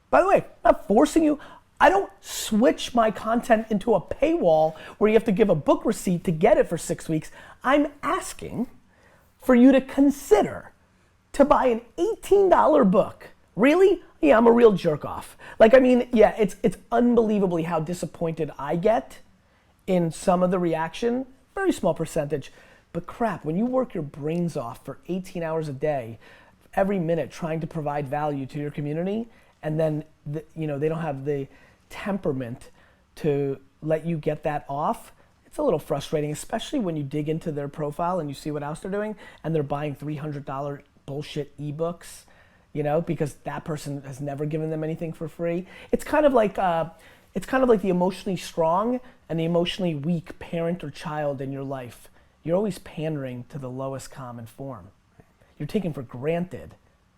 By the way, I'm not forcing you. I don't switch my content into a paywall where you have to give a book receipt to get it for 6 weeks. I'm asking for you to consider to buy an $18 book. Really? Yeah, I'm a real jerk off. Like, I mean, yeah, it's unbelievably how disappointed I get in some of the reaction, very small percentage, but crap, when you work your brains off for 18 hours a day, every minute trying to provide value to your community, and then they don't have the temperament to let you get that off, it's a little frustrating, especially when you dig into their profile and you see what else they're doing, and they're buying $300 bullshit ebooks, you know, because that person has never given them anything for free. It's kind of like the emotionally strong and the emotionally weak parent or child in your life. You're always pandering to the lowest common form. You're taken for granted,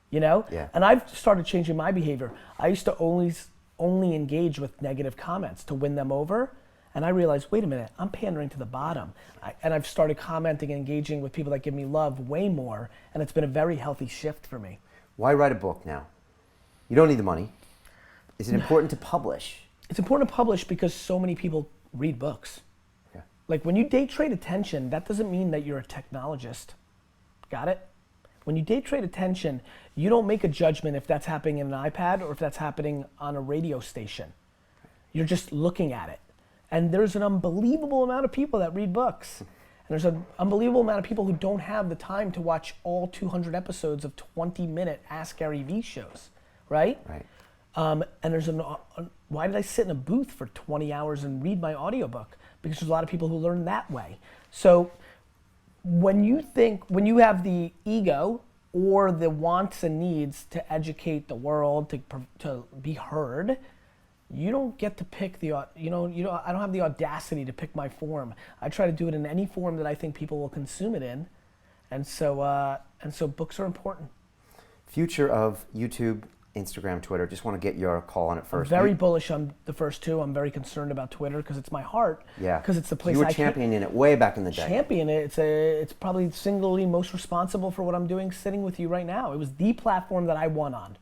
you know? Yeah. And I've started changing my behavior. I used to only engage with negative comments to win them over. And I realized, wait a minute, I'm pandering to the bottom. And I've started commenting and engaging with people that give me love way more. And it's been a very healthy shift for me. Why write a book now? You don't need the money. Is it important to publish? It's important to publish because so many people read books. Yeah. Like when you day trade attention, that doesn't mean that you're a technologist. Got it? When you day trade attention, you don't make a judgment if that's happening in an iPad or if that's happening on a radio station. You're just looking at it. And there's an unbelievable amount of people that read books. And there's an unbelievable amount of people who don't have the time to watch all 200 episodes of 20-minute Ask Gary Vee shows, right? Right. And there's why did I sit in a booth for 20 hours and read my audiobook? Because there's a lot of people who learn that way. So when you have the ego or the wants and needs to educate the world, to be heard, you don't get to pick I don't have the audacity to pick my form. I try to do it in any form that I think people will consume it in. And so books are important. Future of YouTube, Instagram, Twitter. Just want to get your call on it first. I'm very bullish on the first two. I'm very concerned about Twitter because it's my heart. Yeah. Because it's the place you were championing it way back in the day. Champion it. It's probably singly most responsible for what I'm doing sitting with you right now. It was the platform that I won on.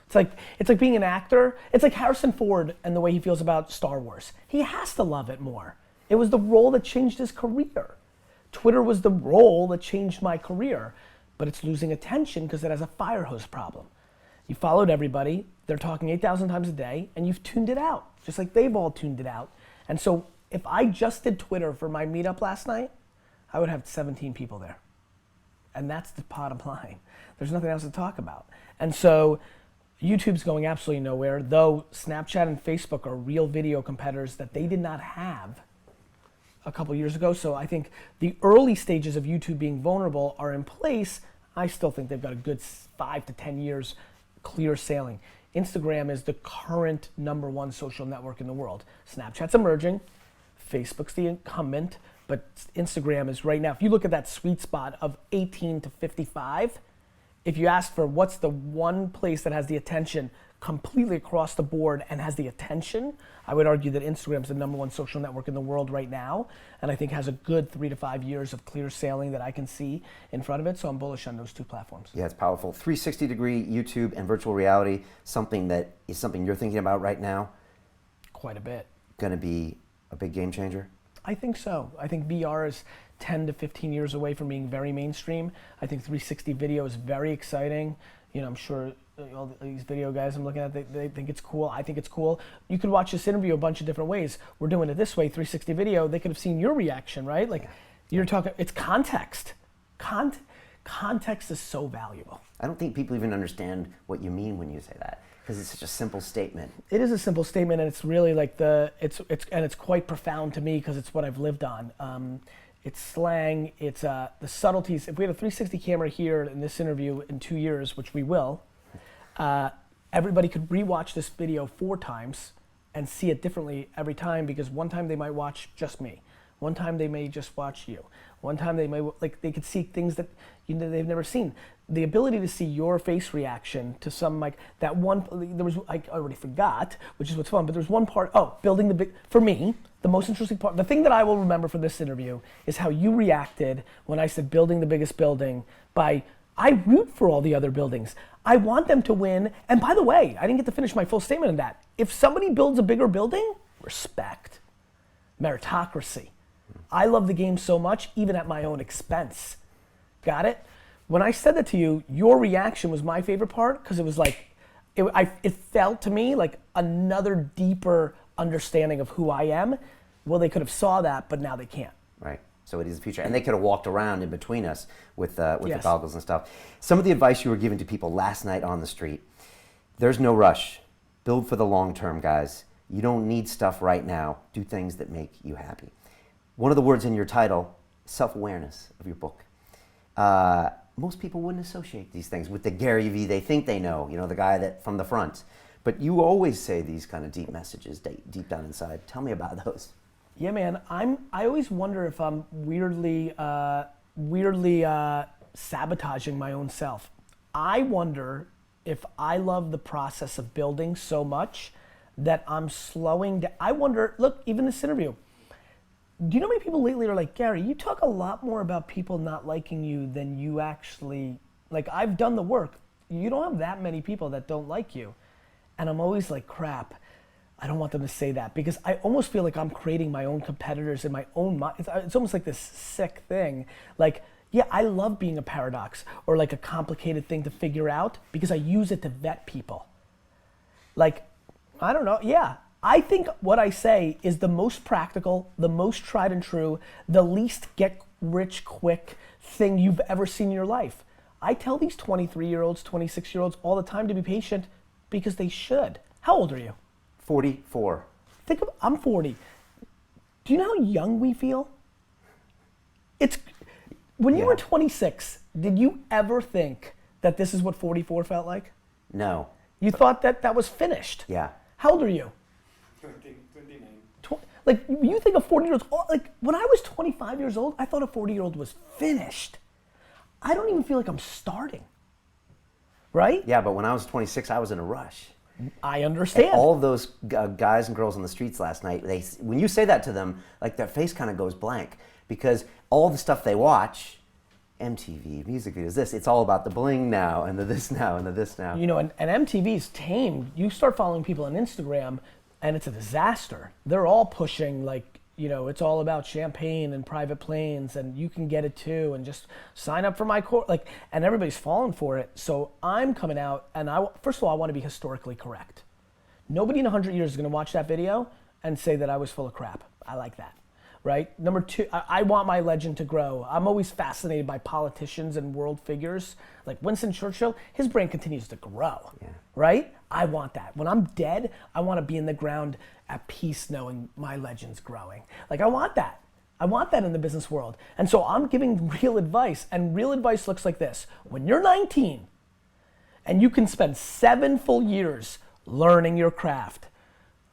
It's like being an actor. It's like Harrison Ford and the way he feels about Star Wars. He has to love it more. It was the role that changed his career. Twitter was the role that changed my career, but it's losing attention because it has a fire hose problem. You followed everybody, they're talking 8,000 times a day, and you've tuned it out, just like they've all tuned it out. And so if I just did Twitter for my meetup last night, I would have 17 people there. And that's the bottom line. There's nothing else to talk about. And so YouTube's going absolutely nowhere, though Snapchat and Facebook are real video competitors that they did not have a couple years ago. So I think the early stages of YouTube being vulnerable are in place. I still think they've got a good 5 to 10 years clear sailing. Instagram is the current #1 social network in the world. Snapchat's emerging, Facebook's the incumbent, but Instagram is right now. If you look at that sweet spot of 18 to 55, if you ask for what's the one place that has the attention completely across the board and has the attention, I would argue that Instagram's the #1 social network in the world right now, and I think has a good 3 to 5 years of clear sailing that I can see in front of it, so I'm bullish on those two platforms. Yeah, it's powerful. 360-degree YouTube and virtual reality, something you're thinking about right now? Quite a bit. Going to be a big game changer? I think so. I think VR is 10 to 15 years away from being very mainstream. I think 360 video is very exciting. I'm sure all these video guys I'm looking at, they think it's cool. I think it's cool. You could watch this interview a bunch of different ways. We're doing it this way, 360 video. They could have seen your reaction, right? Like, you're talking, it's context. Context is so valuable. I don't think people even understand what you mean when you say that, because it's such a simple statement. It is a simple statement, and it's really like it's quite profound to me because it's what I've lived on. It's slang, it's the subtleties. If we had a 360 camera here in this interview in 2 years, which we will, everybody could rewatch this video 4 times and see it differently every time, because one time they might watch just me. One time they may just watch you. One time they could see things that they've never seen. The ability to see your face reaction to some, like that one, I already forgot, which is what's fun, but there's one part, for me, the most interesting part, the thing that I will remember from this interview is how you reacted when I said building the biggest building I root for all the other buildings. I want them to win, and by the way, I didn't get to finish my full statement on that. If somebody builds a bigger building, respect, meritocracy. I love the game so much, even at my own expense. Got it? When I said that to you, your reaction was my favorite part, because it was like, it felt to me like another deeper understanding of who I am. Well, they could have saw that, but now they can't. Right. So it is the future. And they could have walked around in between us with Yes. the goggles and stuff. Some of the advice you were giving to people last night on the street: there's no rush. Build for the long term, guys. You don't need stuff right now. Do things that make you happy. One of the words in your title, self-awareness of your book. Most people wouldn't associate these things with the Gary Vee they think they know, the guy that from the front. But you always say these kind of deep messages deep down inside. Tell me about those. Yeah, man. I always wonder if I'm weirdly sabotaging my own self. I wonder if I love the process of building so much that I'm slowing down. I wonder, look, even this interview. Do you know how many people lately are like, Gary, you talk a lot more about people not liking you than you actually, like, I've done the work. You don't have that many people that don't like you. And I'm always like, crap, I don't want them to say that, because I almost feel like I'm creating my own competitors in my own mind. It's almost like this sick thing. Like, yeah, I love being a paradox or like a complicated thing to figure out, because I use it to vet people. Like, I don't know, yeah. I think what I say is the most practical, the most tried and true, the least get rich quick thing you've ever seen in your life. I tell these 23-year-olds, 26-year-olds all the time to be patient, because they should. How old are you? 44. I'm 40. Do you know how young we feel? When you were 26, did you ever think that this is what 44 felt like? No. You thought that was finished? Yeah. How old are you? 29. Like, you think a 40-year-old, like, when I was 25 years old, I thought a 40-year-old was finished. I don't even feel like I'm starting. Right? Yeah, but when I was 26, I was in a rush. I understand. And all of those guys and girls on the streets last night, when you say that to them, like their face kind of goes blank because all the stuff they watch, MTV, music videos, it's all about the bling now and the this now and the this now. You know, and MTV's tamed. You start following people on Instagram and it's a disaster. They're all pushing like, you know, it's all about champagne and private planes and you can get it too and just sign up for my course. Like, and everybody's falling for it. So I'm coming out and first of all, I want to be historically correct. Nobody in 100 years is going to watch that video and say that I was full of crap. I like that. Right? Number two, I want my legend to grow. I'm always fascinated by politicians and world figures. Like Winston Churchill, his brain continues to grow. Yeah. Right? I want that. When I'm dead, I want to be in the ground at peace knowing my legend's growing. Like I want that. I want that in the business world. And so I'm giving real advice, and real advice looks like this. When you're 19 and you can spend 7 full years learning your craft,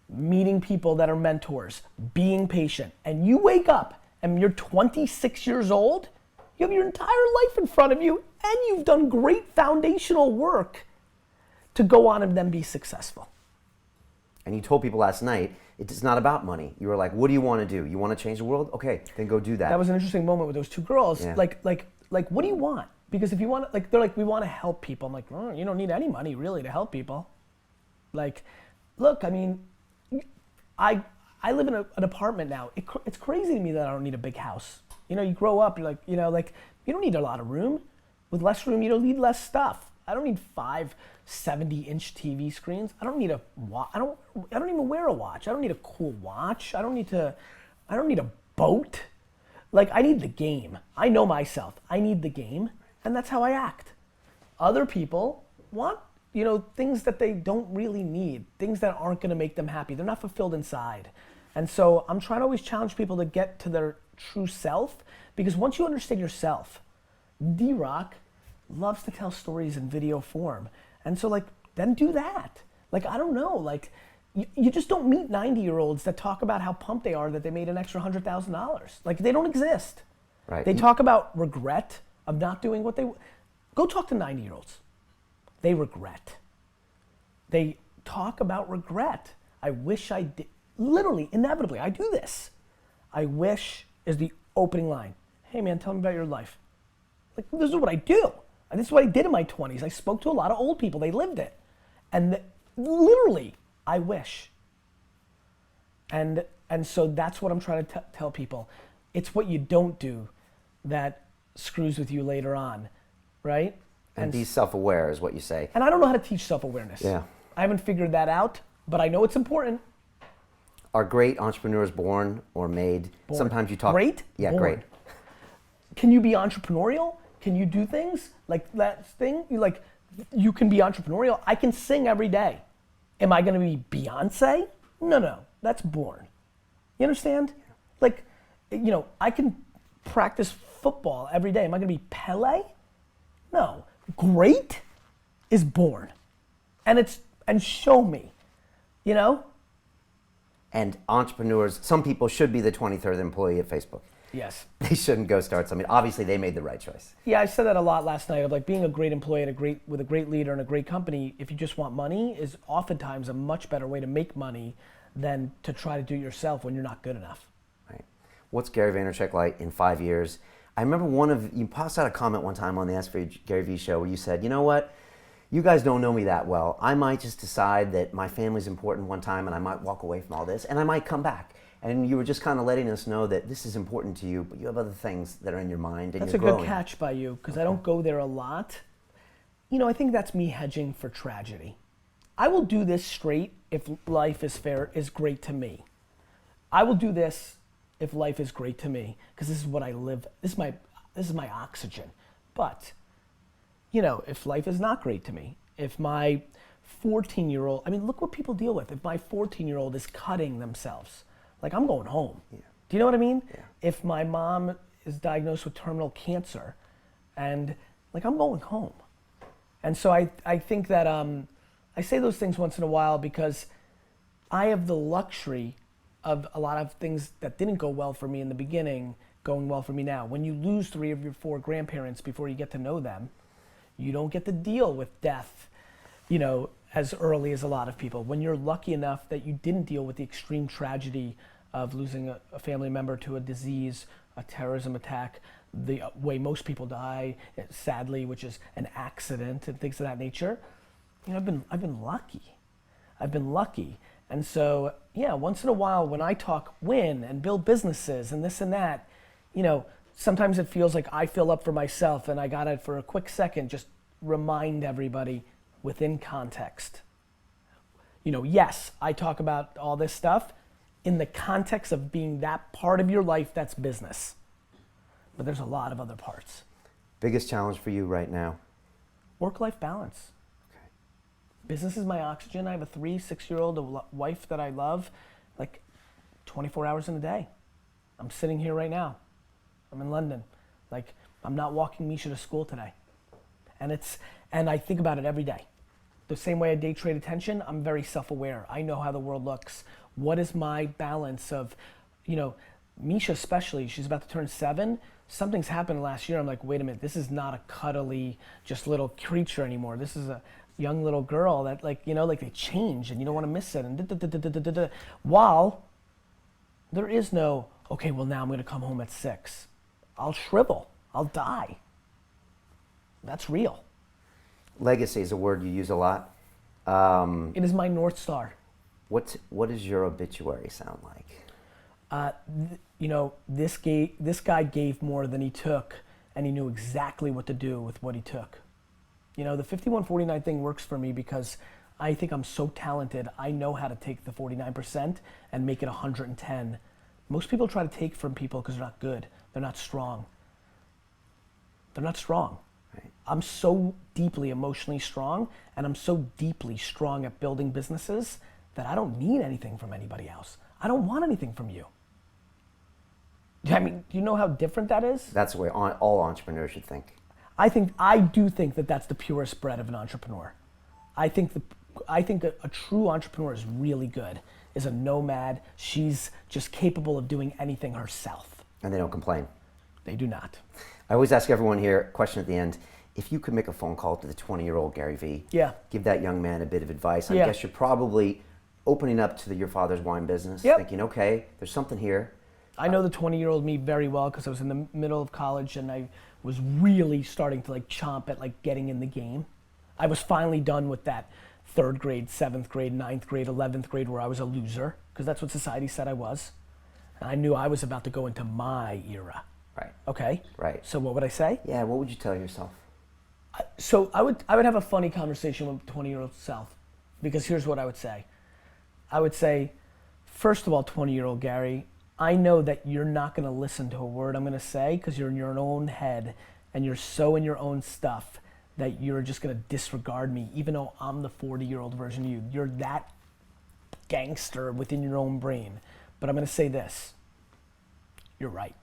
meeting people that are mentors, being patient, and you wake up and you're 26 years old, you have your entire life in front of you and you've done great foundational work to go on and then be successful. And you told people last night, it's not about money. You were like, what do you want to do? You want to change the world? Okay, then go do that. That was an interesting moment with those two girls. Yeah. Like, what do you want? Because if you want, like, they're like, we want to help people. I'm like, you don't need any money really to help people. Like, look, I mean, I live in an apartment now. It's crazy to me that I don't need a big house. You know, you grow up, you're like, you know, like, you don't need a lot of room. With less room, you don't need less stuff. I don't need 5 70-inch TV screens. I don't need a watch. I don't even wear a watch. I don't need a cool watch. I don't need a boat. Like, I need the game. I know myself. I need the game, and that's how I act. Other people want, you know, things that they don't really need, things that aren't gonna make them happy. They're not fulfilled inside. And so I'm trying to always challenge people to get to their true self, because once you understand yourself, D-Rock loves to tell stories in video form. And so, like, then do that. Like, I don't know, like, you just don't meet 90-year-olds that talk about how pumped they are that they made an extra $100,000. Like, they don't exist. Right. They talk about regret of not doing what they, go talk to 90-year-olds. They regret. They talk about regret. I wish I did, literally, inevitably, I do this. I wish is the opening line. Hey man, tell me about your life. Like, this is what I do. And this is what I did in my 20s. I spoke to a lot of old people, they lived it. And literally, I wish. And so that's what I'm trying to tell people. It's what you don't do that screws with you later on, right? And be self-aware is what you say. And I don't know how to teach self-awareness. Yeah. I haven't figured that out, but I know it's important. Are great entrepreneurs born or made? Born. Sometimes you talk. Great? Yeah, Born. great. Can you be entrepreneurial? Can you do things like that thing? You can be entrepreneurial. I can sing every day. Am I gonna be Beyonce? No, that's born. You understand? Like, you know, I can practice football every day. Am I gonna be Pele? No. Great is born. And show me, you know? And entrepreneurs, some people should be the 23rd employee at Facebook. Yes. They shouldn't go start something. Obviously, they made the right choice. Yeah, I said that a lot last night of like being a great employee with a great leader and a great company, if you just want money, is oftentimes a much better way to make money than to try to do it yourself when you're not good enough. Right. What's Gary Vaynerchuk like in 5 years? I remember you passed out a comment one time on the Ask Gary Vee show where you said, you know what? You guys don't know me that well. I might just decide that my family's important one time and I might walk away from all this and I might come back. And you were just kind of letting us know that this is important to you, but you have other things that are in your mind and that's you're growing. That's a good catch by you, because I don't go there a lot. You know, I think that's me hedging for tragedy. I will do this straight if life is great to me. I will do this if life is great to me, because this is what I live. This is my oxygen. But, you know, if life is not great to me, if my 14-year-old, I mean, look what people deal with. If my 14-year-old is cutting themselves, like, I'm going home. Yeah. Do you know what I mean? Yeah. If my mom is diagnosed with terminal cancer, and like, I'm going home. And so I think that I say those things once in a while because I have the luxury of a lot of things that didn't go well for me in the beginning going well for me now. When you lose 3 of your 4 grandparents before you get to know them, you don't get to deal with death, you know, as early as a lot of people. When you're lucky enough that you didn't deal with the extreme tragedy of losing a family member to a disease, a terrorism attack, the way most people die, sadly, which is an accident and things of that nature. You know, I've been lucky. I've been lucky. And so, yeah, once in a while when I talk win and build businesses and this and that, you know, sometimes it feels like I fill up for myself and I gotta, for a quick second, just remind everybody within context. You know, yes, I talk about all this stuff in the context of being that part of your life that's business. But there's a lot of other parts. Biggest challenge for you right now? Work-life balance. Okay. Business is my oxygen. I have a 6-year-old wife that I love, like 24 hours in a day. I'm sitting here right now. I'm in London. Like, I'm not walking Misha to school today. And I think about it every day. The same way I day trade attention, I'm very self-aware. I know how the world looks. What is my balance of, you know, Misha especially, she's about to turn 7. Something's happened last year. I'm like, wait a minute, this is not a cuddly, just little creature anymore. This is a young little girl that, like, you know, like they change and you don't want to miss it. And while there is no, okay, well now I'm going to come home at 6. I'll shrivel. I'll die. That's real. Legacy is a word you use a lot. It is my North Star. What does your obituary sound like? You know, this guy gave more than he took, and he knew exactly what to do with what he took. You know, the 51-49 thing works for me because I think I'm so talented. I know how to take the 49% and make it 110. Most people try to take from people because they're not good. They're not strong. They're not strong. Right. I'm so deeply emotionally strong, and I'm so deeply strong at building businesses that I don't need anything from anybody else. I don't want anything from you. I mean, do you know how different that is? That's the way all entrepreneurs should think. I do think that that's the purest bread of an entrepreneur. I think a true entrepreneur is really good, is a nomad. She's just capable of doing anything herself. And they don't complain. They do not. I always ask everyone here, question at the end, if you could make a phone call to the 20-year-old Gary Vee, yeah, give that young man a bit of advice, I yeah, guess you're probably opening up to your father's wine business, yep, thinking, okay, there's something here. I know the 20-year-old me very well because I was in the middle of college and I was really starting to like chomp at like getting in the game. I was finally done with that 3rd grade, 7th grade, 9th grade, 11th grade where I was a loser, because that's what society said I was. And I knew I was about to go into my era. Right. Okay? Right. So what would I say? Yeah, what would you tell yourself? So I would have a funny conversation with 20-year-old self, because here's what I would say. I would say, first of all, 20-year-old Gary, I know that you're not going to listen to a word I'm going to say because you're in your own head and you're so in your own stuff that you're just going to disregard me, even though I'm the 40-year-old version of you. You're that gangster within your own brain. But I'm going to say this. You're right.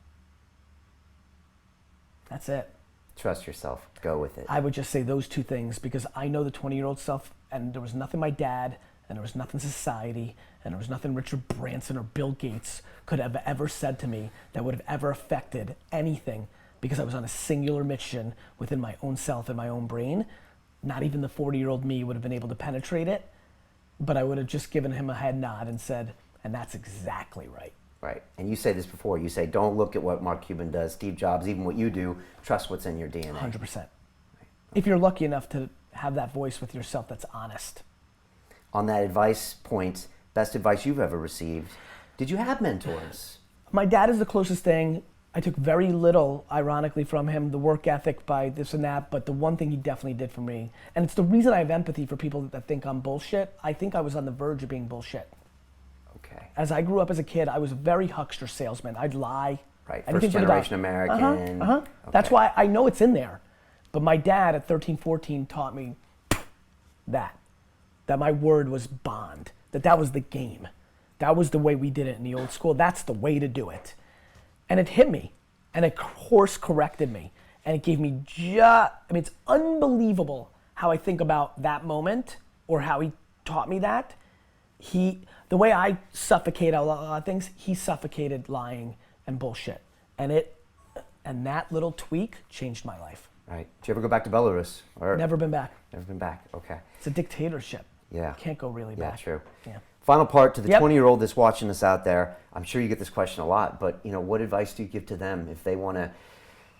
That's it. Trust yourself. Go with it. I would just say those 2 things because I know the 20-year-old self, and there was nothing my dad, and there was nothing society, and there was nothing Richard Branson or Bill Gates could have ever said to me that would have ever affected anything, because I was on a singular mission within my own self and my own brain. Not even the 40-year-old me would have been able to penetrate it, but I would have just given him a head nod and said, and that's exactly right. Right. And you say this before. You say, don't look at what Mark Cuban does, Steve Jobs, even what you do. Trust what's in your DNA. 100%. Right. If you're lucky enough to have that voice with yourself that's honest. On that advice point, best advice you've ever received. Did you have mentors? My dad is the closest thing. I took very little, ironically, from him, the work ethic by this and that, but the one thing he definitely did for me, and it's the reason I have empathy for people that think I'm bullshit. I think I was on the verge of being bullshit. Okay. As I grew up as a kid, I was a very huckster salesman. I'd lie. Right, Anything first generation American. Okay. That's why I know it's in there. But my dad at 13, 14 taught me that my word was bond, that was the game. That was the way we did it in the old school. That's the way to do it. And it hit me, and it course corrected me, and it gave me it's unbelievable how I think about that moment or how he taught me that. the way I suffocate a lot of things, he suffocated lying and bullshit. And that little tweak changed my life. Right. Did you ever go back to Belarus? Or Never been back. Never been back. Okay. It's a dictatorship. Yeah. Can't go really back. Yeah, true. Yeah. Final part to the Yep. 20-year-old that's watching us out there. I'm sure you get this question a lot, but what advice do you give to them if they want to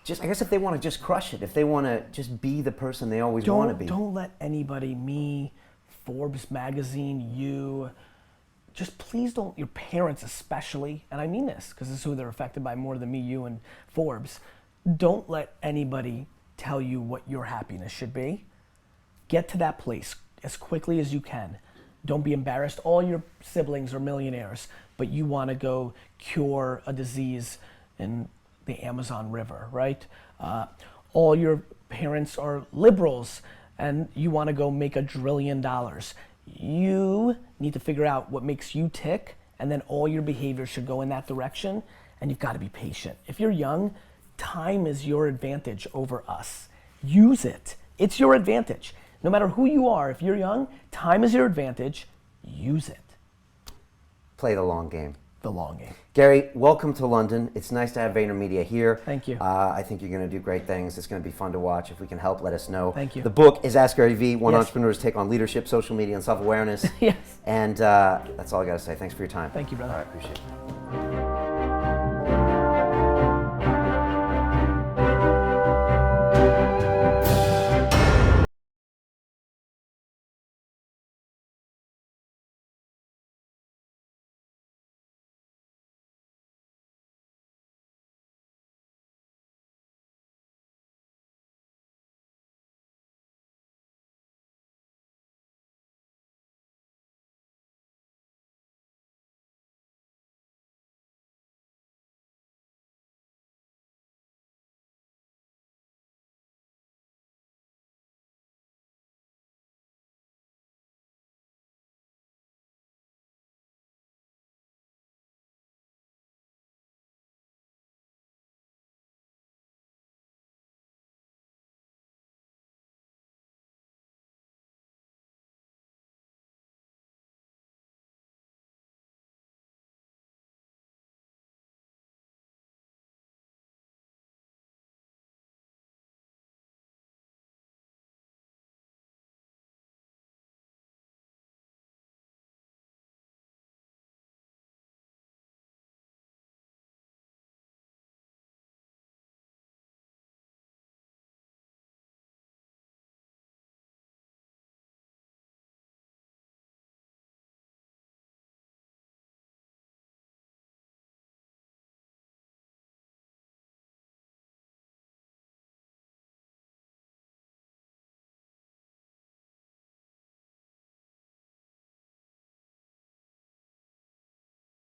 if they want to just crush it, if they want to just be the person they always want to be? Don't let anybody, me, Forbes magazine, you, just please don't, your parents especially, and I mean this because this is who they're affected by more than me, you, and Forbes. Don't let anybody tell you what your happiness should be. Get to that place as quickly as you can. Don't be embarrassed. All your siblings are millionaires, but you want to go cure a disease in the Amazon River, right? All your parents are liberals, and you want to go make $1 trillion. You need to figure out what makes you tick, and then all your behavior should go in that direction, and you've got to be patient. If you're young, time is your advantage over us. Use it. It's your advantage. No matter who you are, if you're young, time is your advantage. Use it. Play the long game. The long game. Gary, welcome to London. It's nice to have VaynerMedia here. Thank you. I think you're going to do great things. It's going to be fun to watch. If we can help, let us know. Thank you. The book is Ask Gary V, One Yes. Entrepreneur's Take on Leadership, Social Media, and Self-Awareness. Yes. And that's all I got to say. Thanks for your time. Thank you, brother. All right, appreciate it.